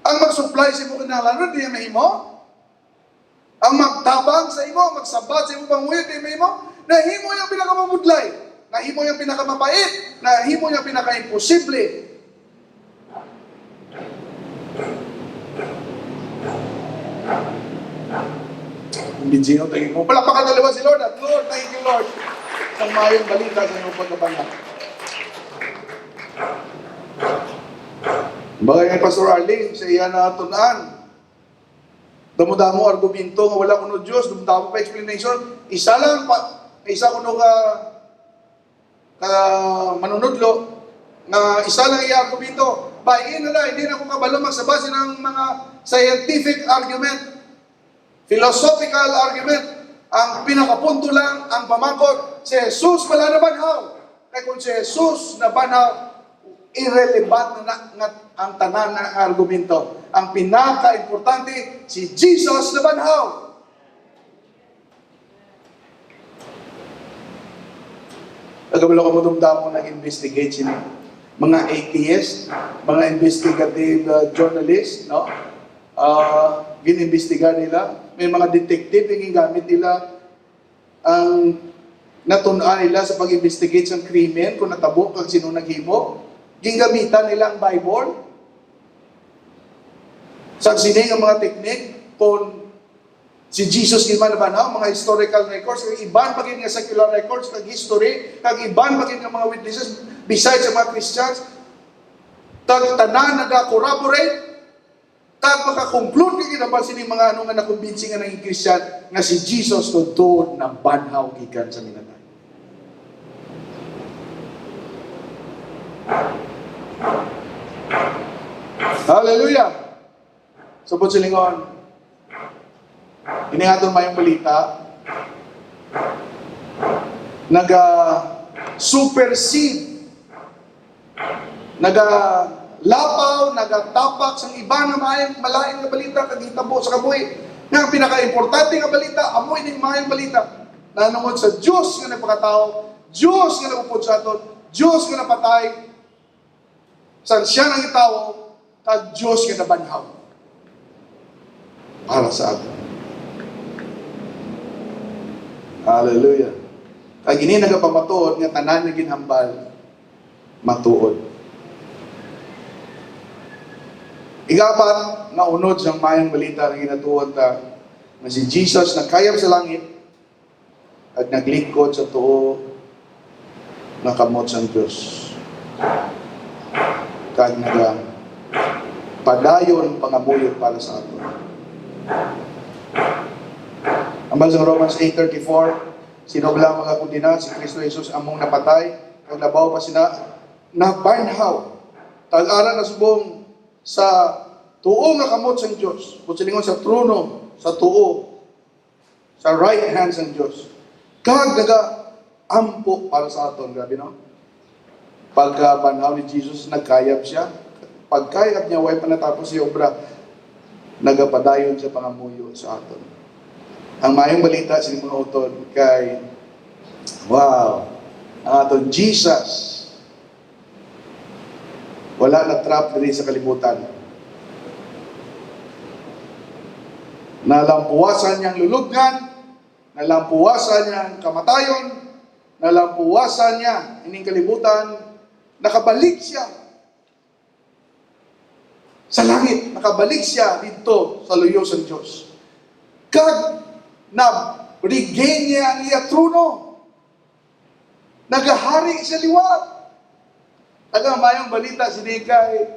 Ang mag-supply sa imo kinahanglan, di may imo. Ang magtabang sa imo, magsabat sa imo panguyod, di may imo. Nahimo yung pinakamabudlay. Nahimo yung pinakamapait. Nahimo yung pinaka-imposible. Binjino, tagin mo. Palapakan dalawa si Lord at Lord, thank you Lord. Ang mayong balita sa iyong pagkabangat. Bagay nga Pastor Arling, sa iya na tunaan. Damo-damo argumento nga wala kuno Diyos, damo-damo pa explanation. Isa lang pa, isa kuno ka manunudlo, nga isa lang iya argumento. Bayin na hindi na ko kabalo magsabasi ng mga scientific argument, philosophical argument. Ang pinakapunto lang, ang pamangkot, si Jesus wala na banhaw. Kaya kung si Jesus na banhaw, irrelevant na ang tanan ng argumento. Ang pinaka-importante, si Jesus na banhaw. Nagabalo ko mo dumdamo nag-investigate sila. Mga atheist, mga investigative journalist, no? Ginimbestiga nila. May mga detective yung gamit nila ang natunan nila sa pag-investigate sa krimen, kung natabo kung sino naghimo. Gingamitan nila ang Bible. Sa sining ang mga teknik, kung si Jesus gilman na mga historical records, kag iban pagin nga secular records, kag history, kag iban pagin nga mga witnesses, besides sa mga Christians, tag tanan nag-corroborate, tag makakonclude kay kinabal sining mga ano nga nakumbinsi nga naging Christian nga si Jesus totoo na banhaw gikan sa minatay. Hallelujah! Subot silingon. Inihaton mayong balita, supersede, lapaw, nagatapak sa iba na malaing na balita, kagitabo sa kabuhi. Nga ang pinaka-importante nga balita, amoy ng maayong balita. Nanungod sa Diyos nga nagpakatao, Diyos nga nagupod sa aton, Diyos nga napatay, sa siya nang itawo, kag Diyos nga nabanhaw. Para sa aton. Hallelujah. Kag ini nagapamatuod nga tanan nga ginhambal, matuod. Ikapat, nga unod siyang mayang balita na ginatuon ta na si Jesus nagkayam sa langit at naglingkod sa tuo na kamot sa Diyos. Kag padayon pangamuyot para sa ato. Ang sa Romans 8:34, sinobla mga kundina, si Kristo Jesus among napatay, kag labaw pa sina na banhaw. Tag-ara na subong sa tuo nga kamot sa Diyos. Pusilingon sa trono, sa tuo, sa right hand sa Diyos. Kag ampo para sa aton, grabe no? Pagka-banhaw ni Jesus, nagkayab siya. Pagkayab niya, way pa natapos si obra, nagapadayon sa pangamuyo sa aton. Ang mayong balita sa mga utod kay, wow, ang aton Jesus, wala na trap diri sa kalibutan. Nalampuwasan niyang lulugnan, nalampuwasan niyang kamatayon, nalampuwasan niya ining kalibutan, nakabalik siya sa langit, nakabalik siya dito sa luyo sa Diyos. Kag na-regain niya ang iya trono. Nagahari sa liwat. Tagang mayong balita sinikay,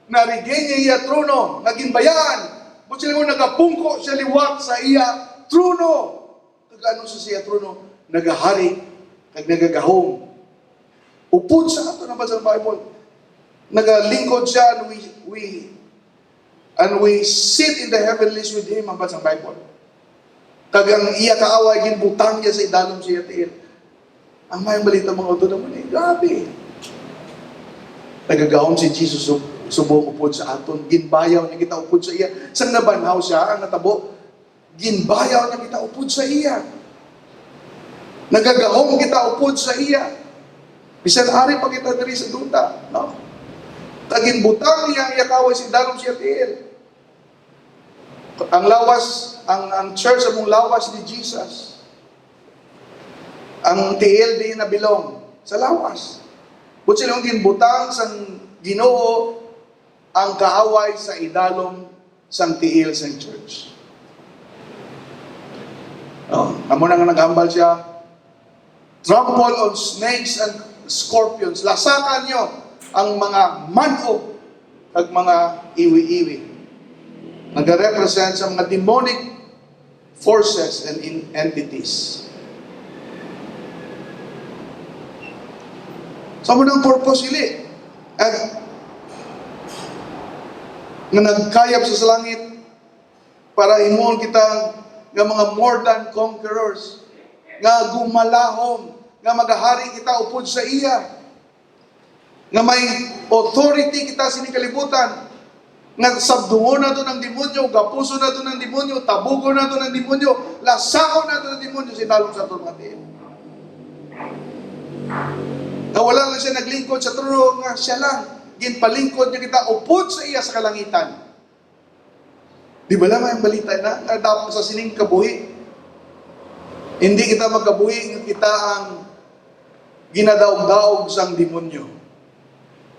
na-regain niya iya trono, naging bayan. Kung sila mo nagapungko sa liwat sa iya trono. Kagano sa siya trono? Nagahari, kag nagagahong. Upod sa ato na ba sa Bible? Nagalingkod siya and we sit in the heavenlies with Him ang ba sa Bible. Kagang iya kaaway, ginbutang niya sa idalom siya tiil. Ang mayang balita mga auto naman eh, grabe. Nagagahom si Jesus subong upod sa aton. Ginbayaw niya kita upod sa iya. Sang nabanhaw siya, ang natabo, ginbayaw niya kita upod sa iya. Nagagahom kita upod sa iya. Bisan ari pa kita diri sa duta, no? Tagin butang niya ang yakaway si dalom siya tiil. Ang lawas, ang church among lawas ni Jesus. Ang tiil di na bilong sa lawas. But silang ginbutang sang Ginoo ang kaaway sa idalom sang tiil sang church. Amo na nga naghambal siya, trample on snakes and scorpions. Lasakan nyo ang mga manog at mga iwi-iwi. Nag-represent sa mga demonic forces and entities. Sa munang purpose ili, nga nagkayap sa langit para imon kita nga mga more than conquerors, nga gumalahom, nga magahari kita upod sa iya, nga may authority kita sinikalibutan, nga sabdungon na to ng demonyo, gapuso na to ng demonyo, tabugo na to ng demonyo, lasao na to ng demonyo, sinalong sa tulong atin. Na wala lang siya naglingkod sa trono, nga siya lang, ginpalingkod niya kita upod sa iya sa kalangitan. Di ba lang ang balita na dapat sa sining kabuhi? Hindi kita magkabuhi, kita ang ginadaog-daog sang demonyo.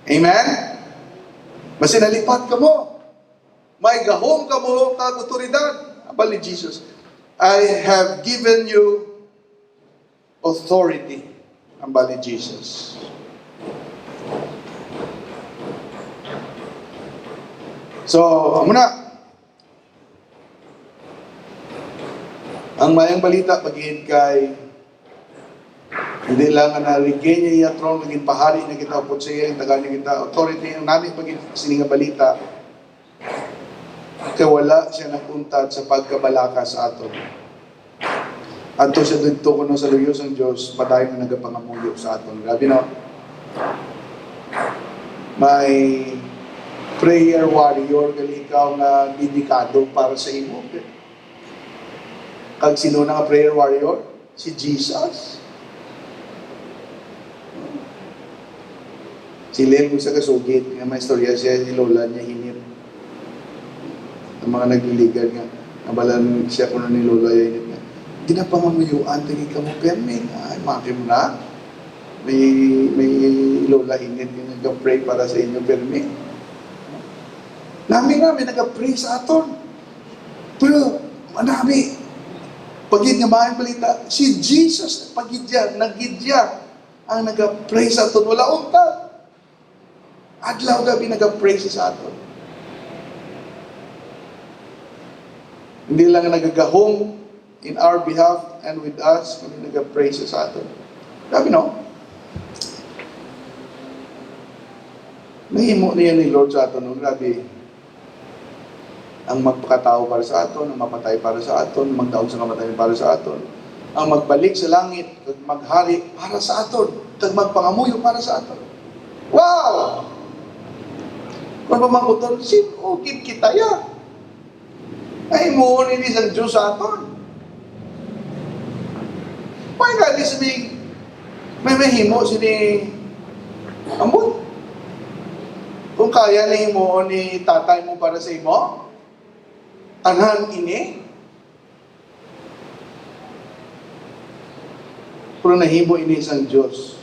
Amen? Basta nalipat ka mo. May gahom ka mo kag otoridad. Abal ni Jesus, I have given you authority. Ambal ni Jesus. So, muna. Ang mayang balita pagihid kay hindi lang na regain niya yung throne, naging pahari na kita upod sa iya, tagal niya kita authority, ang namin pagihid sininga balita, kaya wala siya napuntad sa pagkabalaka sa aton. Ato siya dito kuno sa luyos ng Diyos, patay na nagapangamuyo sa aton. Grabe no? May prayer warrior, gali ikaw na dedikado para sa imo. Kag sino na nga prayer warrior? Si Jesus. Si Len kung sa kasugit, nga may istorya siya, si Lola niya hinip. Ang mga nagliligan nga, nabalan siya kung ni Lola yung hinip nga. Ginapangamuyuan, tingin ka mo, permin. Ay, makim na. May Lola hinip, yung nag-pray para sa inyo, permin. Namin nag-pray sa aton. Pero, manami. Pagid nga maayong balita, si Jesus, pagidya, nagidya, ang nag-pray sa aton. Wala unta. Adlaw gabi nag-pray sa aton. Hindi lang nagagahong in our behalf and with us, kundi nag-pray sa aton. Grabe no? Nahimo niya ni Lord sa aton. No? Grabe. Ang magpakatao para sa aton, ang mapatay para sa aton, magdaog sa kamatay para sa aton, ang magbalik sa langit, at maghari para sa aton, at magpangamuyo para sa aton. Wow! Kung pamamuton, sino gid kita ya? Ay mo ni isang Diyos sa aton. May gali sabi, may mahimo sini amon. Kung kaya na himo ni tatay mo para sa imo, anhan ini, pero nahimo ini isang Diyos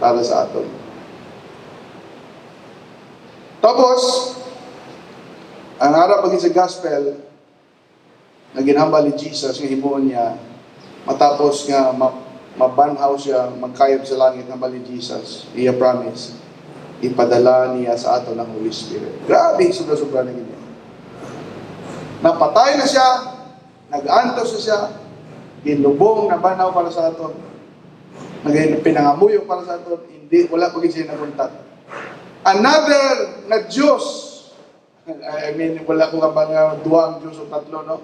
para sa aton. Tapos, ang harap pagin sa gospel, na ginhambal ni Jesus, nga himuon niya, matapos nga mabanhaw siya, magkayod sa langit, hambal ni Jesus, iya promise, ipadala niya sa aton ang Holy Spirit. Grabe, sobra-sobra na ganyan. Napatay na siya, nag-antos na siya, ginlubong na banaw para sa aton, pinangamuyo para sa aton, hindi, wala pagin siya naguntat. Another na Diyos, I mean, wala ko nga bang duwang Diyos o tatlo, no?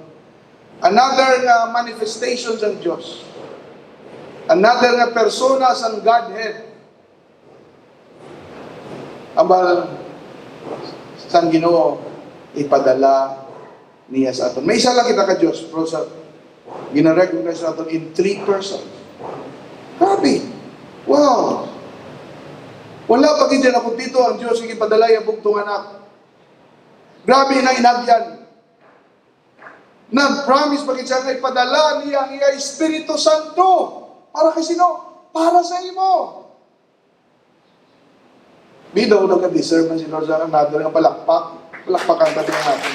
Another na manifestations ng Diyos. Another na persona sa Godhead. Ambal, sa Ginoo, ipadala niya sa aton. May isa lang kita ka Diyos, pero sa gina-recognize sa aton in 3 persons. Grabe! Wow! Wala pag hindi na kung dito ang Diyos yung ipadala yung bugtong anak. Grabe na inagyan. Nag-promise pag siya nga ipadala niya ang iya Espiritu Santo. Para kay sino? Para sa imo. Bidaw na ka-deserve man si Lord sa another nga palakpak. Palakpakan natin ang natin.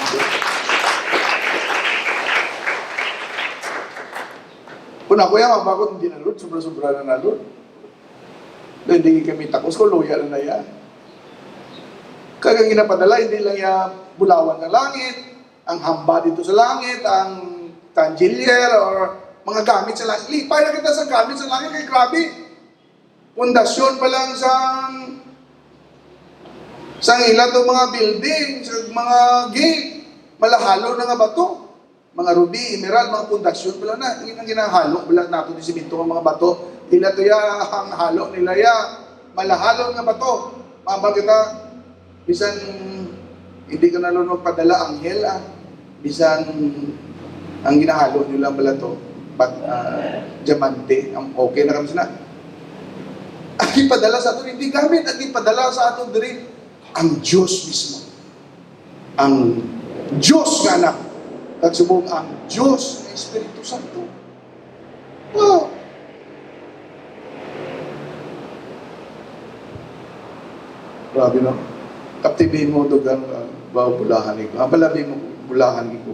Kung ako yan, bakit hindi na Lord? Sobra-sobra na Lord. Hindi kami takos ko, loyal na yan. Kaya ginapadala, hindi lang yan bulawan ng langit, ang hamba dito sa langit, ang chandelier, or mga gamit sa langit. Lipay na kita sa gamit sa langit, kay grabe. Pundasyon pa lang sa ilan to mga building, sa mga gate, malahalo na nga bato. Mga ruby, emerald, mga pundasyon pala na. Yun ang ginahalo pala nato ni simento ng mga bato. Ila to ya, ang halo nila ya. Malahalo nga bato. Mabal kita, bisan hindi ka nalunod padala anghel bisan ang ginahalo nila pala to. Diamante, ang okay na kami na. Ang ipadala sa ato, hindi gamit. Ang ipadala sa ato diri, ang Diyos mismo. Ang Diyos nga anak. Nagsubong ang Diyos na Espiritu Santo. Wow! Grabe no? Kaptibihin mo ito gano'n, bulahanin ko. Palabi mo, bulahanin ko.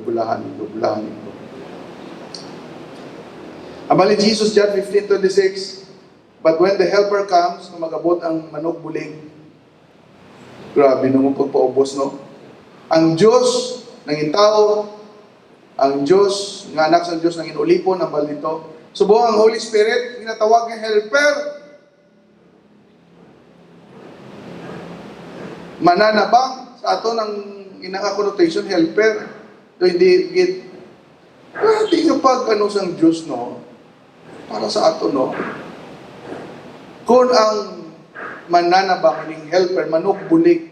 Amali Jesus, John 15:26, but when the Helper comes, magabot ang manok bulig. Grabe no, pagpaubos no? Ang Diyos nanging tao, ang Diyos, nga anak sa Diyos, nang inulipon, ang balito. Subo ang Holy Spirit, ginatawag ng helper. Mananabang, sa ato ng inaka-connotation, helper. So, hindi, grabe nga pag sang Diyos, no? Para sa ato, no? Kung ang mananabang ng helper, manok bulig,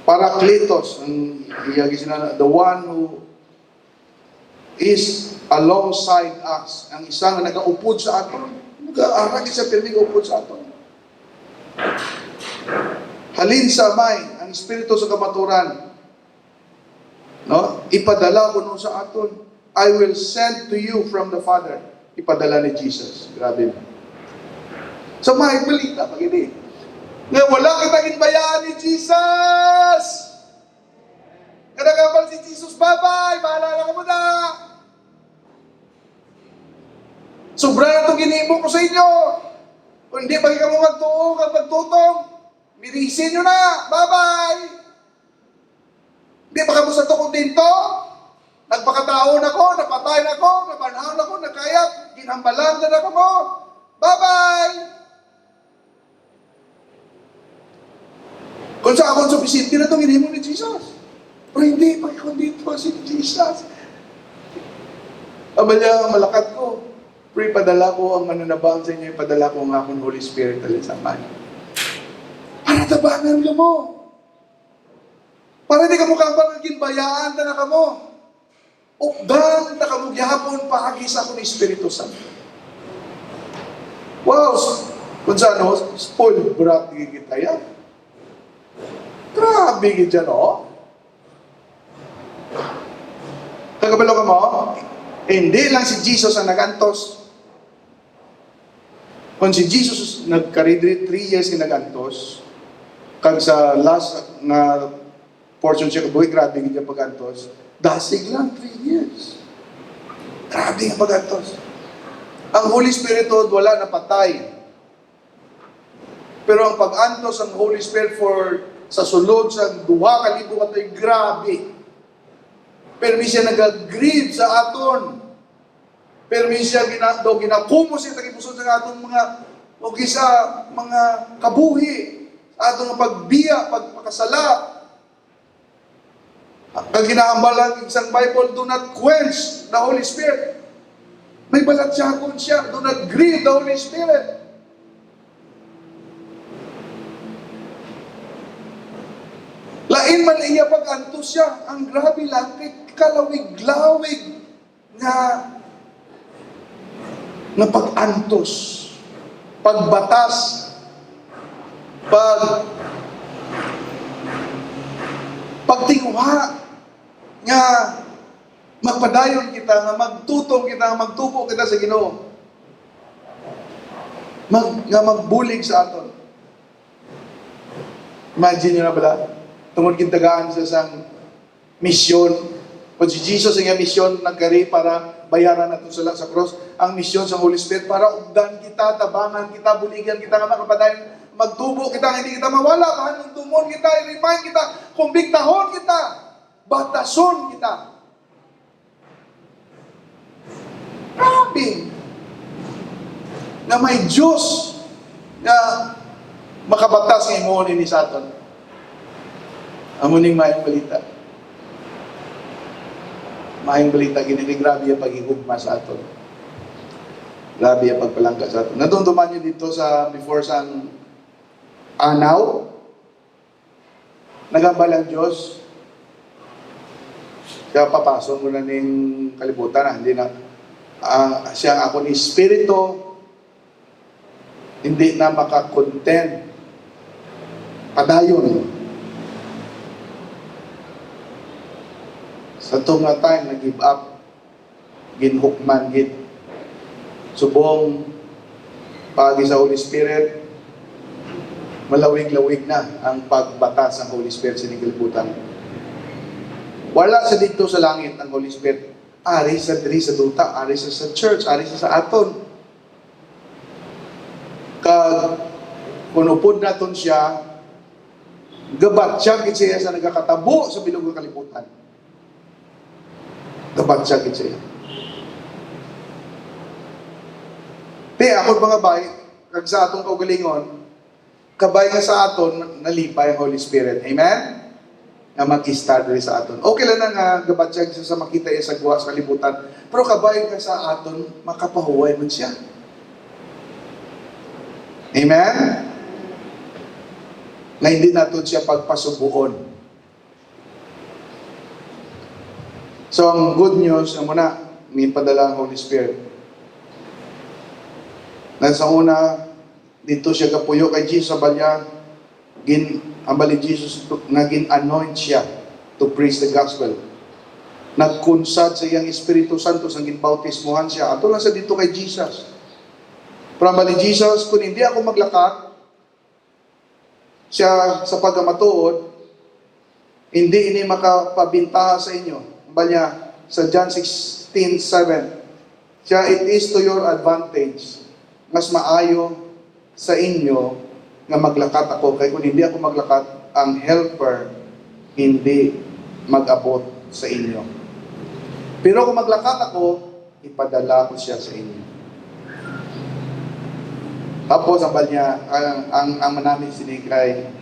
Parakletos, ang iyagi sinana, the one who is alongside us, ang isang nag-aupod sa aton, nag-aarag sa pirming upod sa aton. Halin sa may, ang Espiritu sa kamaturan, no? Ipadala ko nun sa aton. I will send to you from the Father. Ipadala ni Jesus. Grabe. So, may balita pag hindi. Nga wala kitang inbayaan ni Jesus. Kadagabal si Jesus, bye-bye, maalala ka mo na. Sobra na itong ginimo ko sa inyo. Kung hindi, pag ikaw magtuong at magtutong, binisin nyo na, bye-bye. Hindi pa ka mo sa tukod dito. Nagpakataon ako, napatay na ako, napanahon ako, nagkayap, ginambalan na ako mo. Bye-bye. Kung sa akong sufficiente na itong hinimo ni Jesus. Pero hindi, pag dito si Jesus. Abalya, malakat ko. Pero ipadala ko ang mananabang sa inyo, ipadala ko ang akong Holy Spirit alin sa man. Para tabangan ka mo. Para di ka mo kapag ginbayaan na ka mo. Ugdan na ka mo gyapon paagi sa akong Espiritu Santo. Wow! Kung saan, spoiled brat kita yan. Grabe ka dyan, Kagabalo ka mo, hindi lang si Jesus ang nagantos. Kung si Jesus nagkaridri 3 years yung nagantos, kag sa last na portion siya kabuhi, grabe ka dyan pagantos, dasig lang 3 years. Grabe nga pagantos. Ang Holy Spirit wala na patay. Pero ang pag-antos ng Holy Spirit sa sulod sa 2,000 katoy, grabe. Pero siya nag-grieve sa aton. Pero siya ginakumo siya tagipusod sa aton mga mga kabuhi, sa aton pagbiya, pagpakasala. Ang ginaambalan isang Bible, do not quench the Holy Spirit. May balat siya, do not grieve the Holy Spirit. Lain man iya pag-antos siya, ang grabe lang, kay kalawig-lawig nga pag-antos, pagbatas, pagtinguha, nga magpadayon kita, nga magtutong kita, nga magtupo kita sa Ginoo. Nga magbulig sa aton. Imagine nyo na pala, tungod kintagaan sa isang misyon, Kung si Jesus ang misyon nagkari para bayaran natin sila sa cross, ang misyon sa Holy Spirit para ugdan kita, tabangan kita, buligan kita, nga makapadayon, magtubo kita, hindi kita mawala, kahanong tumon kita, i-remind kita, kumbiktahon kita, batason kita. Grabe! Na may Diyos na makabatas ng imunin ni Satan. Amuning mayang balita. Mayang balita, ginili, grabe yung paghihugma sa aton. Grabe yung pagpalangka sa aton. Natuntuman nyo dito sa before sang Anaw, nagambal ang Diyos, kaya papasok mo na ng kalibutan, hindi na, siya ako ni Espiritu, hindi na makakontent, padayon. Sa itong nga time, nag-give up, ginhukman, subong, pagi sa Holy Spirit, malawig-lawig na ang pagbatas ng Holy Spirit sa kalibutan. Wala sa dito sa langit ang Holy Spirit. Ari sa diri sa duta, ari sa church, ari sa aton. Kag kunupod naton siya, gabat siya siya sa nagakatabo sa bilog ng kalibutan. Gabat siya siya. Te, ako mga bay, kag sa atong kaugalingon, kabay nga sa aton, nalipay ang Holy Spirit. Amen? Nga mag-start rin sa aton. Okay lang na nga, gabat siya sa makita sa guwa sa kalibutan. Pero kabay nga sa aton, makapahuway man siya. Amen? Na hindi natin siya pagpasubuon. So, ang good news, na muna, may padala ang Holy Spirit. Nasa una, dito siya kapuyo kay Jesus sa balya, ang bali Jesus, nagin-anoint siya to preach the gospel. Nagkunsad sa iyang Espiritu Santo, sang ginbautismuhan siya. Ato lang sa dito kay Jesus. Pero ang bali Jesus, kung hindi ako maglakat, siya sa pagkamatuod, hindi ini makapabintaha sa inyo. Balya, sa John 16:7, siya, it is to your advantage, mas maayo sa inyo nga maglakat ako. Kaya kung hindi ako maglakat, ang helper hindi mag-abot sa inyo. Pero kung maglakat ako, ipadala ko siya sa inyo. Tapos, ang balya, ang manaming sinikay,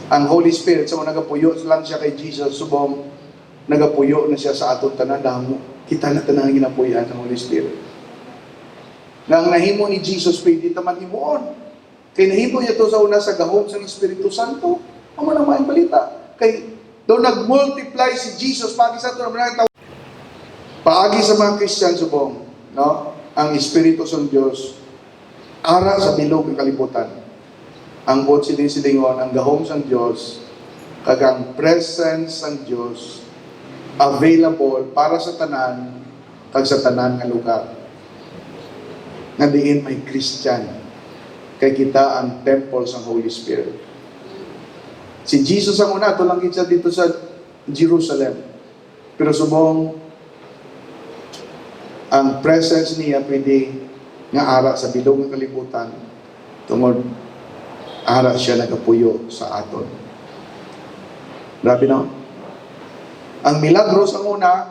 ang Holy Spirit, so nagapuyo lang siya kay Jesus, subong, nagapuyo na siya sa atong tanan, damo kita na tanan ginapuyan ng Holy Spirit. Nang nahimo ni Jesus, pwede naman himuon. Kay nahimo niya to sa una sa gahom sa Espiritu Santo. Amo na may balita. Kay do nag-multiply si Jesus pagi sa ato na paagi sa mga Christian subong, no? Ang Espiritu sa Dios ara sa bilog ng kalibutan. Ang bot siling-silingon, ang gahom sa Dios, kag ang presence ng Dios available para sa tanan kag sa tanan nga lugar. Nga diin may Christian kay kita ang temple sa Holy Spirit. Si Jesus ang una, ito lang kita dito sa Jerusalem. Pero subong ang presence niya pwede nga ara sa bilog ng kalibutan tungod ara siya nagapuyo sa aton. Grabe no? Ang milagros ang una,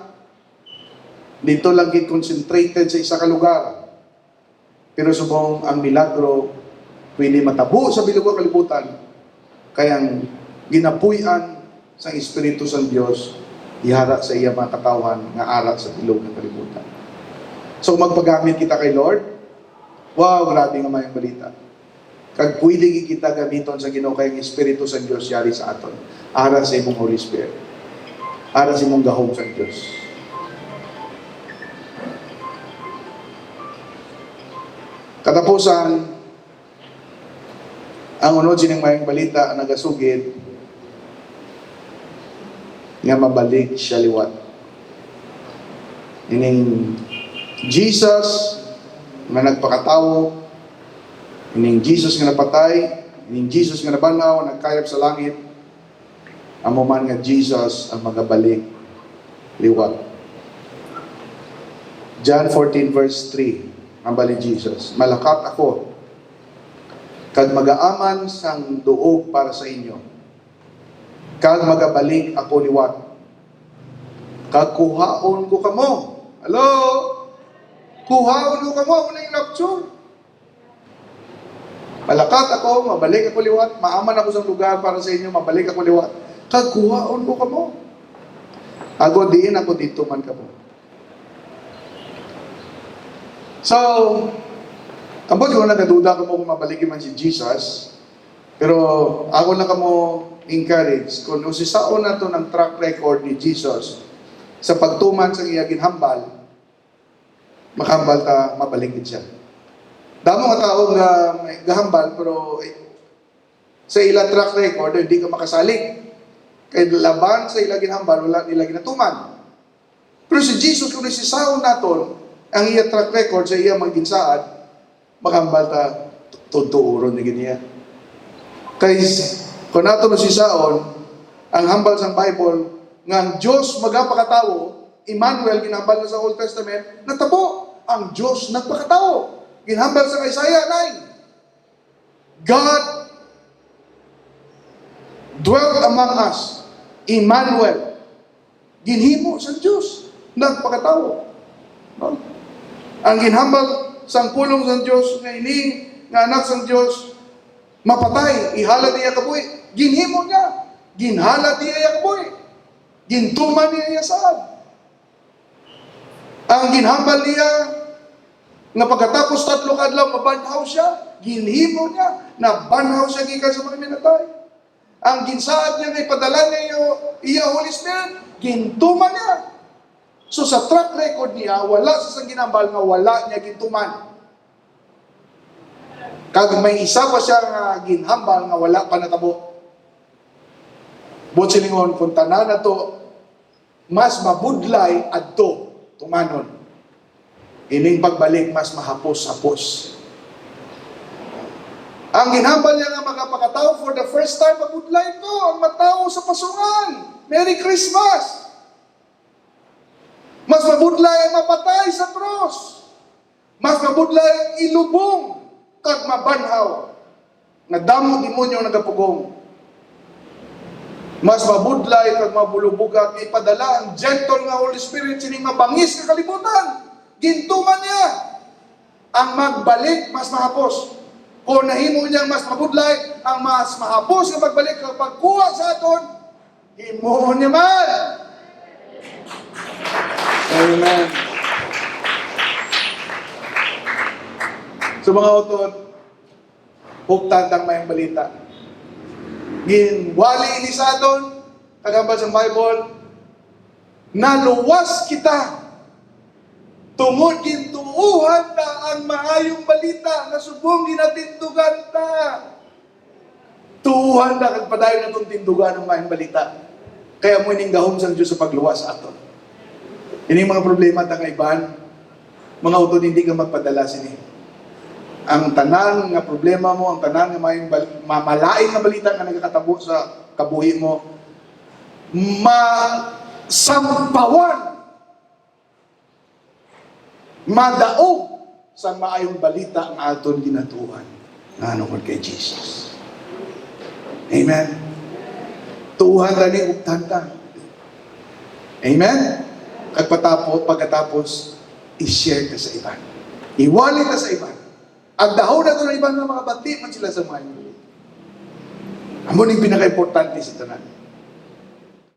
dito lang concentrated sa isa ka lugar. Pero subong ang milagro, pwede matabo sa bilog ng kalibutan. Kaya ang ginapuyan sa Espiritu sa Diyos, ihara sa iya mga katawan nga ara sa bilog ng kalibutan. So magpagamit kita kay Lord, wow, grabe nga mayang balita. Kag pwede kita gamiton sa Ginoo kay ang Espiritu sa Diyos yari sa aton. Ara sa imong Holy Spirit. Ara sa imong gahom sa Diyos. Katapusan, ang unod sining mayang balita ang nagasugid nga mabalik siya liwat. Ining Jesus nga nagpakatawo, ining Jesus nga napatay, ining Jesus nga nabanaw, nagkayap sa langit, amo man nga Jesus ang magabalik liwat. John 14 verse 3, ang bali Jesus, malakat ako, kag magaaman sang duog para sa inyo, kag magabalik ako liwat, kag kuhaon ko kamo. Hello? Kuhaon ko kamo, ako na yung rapture. Malakat ako, mabalik ako liwat, maaman ako sa lugar para sa inyo, mabalik ako liwat, kag kuhaon ko kamo. Ago diin ako dito man kamo. So, ambot ko nagaduda ko mo kung mabalikin man si Jesus, pero ako na kamo encourage, kung usisaon na to ng track record ni Jesus sa pagtuman sa iya ginhambal, makahambal ta, mabalikin siya. Damo nga tao nga may gahambal, pero sa ilang track record, hindi ka makasalig. Kaya laban sa ilang ginhambal, wala nila ginatuman. Pero si Jesus, kung isisaon naton ang iya track record sa iya magginsaad, makahambal ta, tutuuron ni ganiya. Kaya kung nato no si Saon, ang hambal sa Bible, nga ang Diyos magapakatawo, Emmanuel, ginhambal na sa Old Testament, natabo, ang Diyos nagpakatawo. Ginhambal sa Isaiah 9. God dwelt among us, Emmanuel. Ginhimo sa Diyos, nagpakatawo. No? Ang ginhambal sa pulong sa Diyos, nga ining, nga anak sa Diyos, mapatay, ihalad niya kabuhi. Ginhimo niya. Ginhalad niya kabuhi. Gintuman niya saad. Ang ginhambal niya, nga pagkatapos 3 kadlaw, mabanhaw siya. Ginhimo niya, na banhaw siya gikan sa mga minatay. Ang ginsaad niya nga ipadala niya iya Holy Spirit, gintuman niya. So sa track record niya, wala sa sang ginhambal nga wala niya gintuman. Kag may isa pa siya nga ginhambal nga wala pa natabo. Butsilingon, kung tanan na to, mas mabudlay adto tumanon. Ining pagbalik, mas mahapos-hapos. Ang ginhambal niya nga makapakatao for the first time, mabudlay to, ang matao sa pasungan. Merry Christmas! Mas mabudlay ang mapatay sa cross. Mas mabudlay ang ilubong kag mabanhaw nga damo demonyo nagapugong. Mas mabudlay kag mabulubog at ipadala ang gentle nga Holy Spirit sining mabangis ka kalibutan. Gintuman niya. Ang magbalik mas mahapos. Kung nahimo niya mas mabudlay, ang mas mahapos nga magbalik kag pagkuha sa aton, himo niya man. Amen. So mga utod, huptandang mayang balita. Ginwali ini sa aton, kagambal sa Bible, naluwas kita. Tungod gintuuhan ta ang maayong balita na subong ginatindugan ta. Tuuhan ta kag padayon natong tindugan ang maayong balita. Kaya mo ining gahom sa Diyos sa pagluwas sa aton. Ini mga problema ta nga iban, mga utod hindi ka magpadala sini. Ang tanan nga problema mo, ang tanan nga may mamalain nga balita nga nagkakatabo sa kabuhi mo, masampawan, madaog sa maayong balita nga aton ginatuhan nga ano kay Jesus. Amen. Tuuhan tani uptanta. Amen. Pagkatapos, i-share ka sa iban. Iwali ka sa iban. Ang dahon na ito ng iban ng mga bati, man sila sa mga. Amo ning pinaka-importante sa tanan.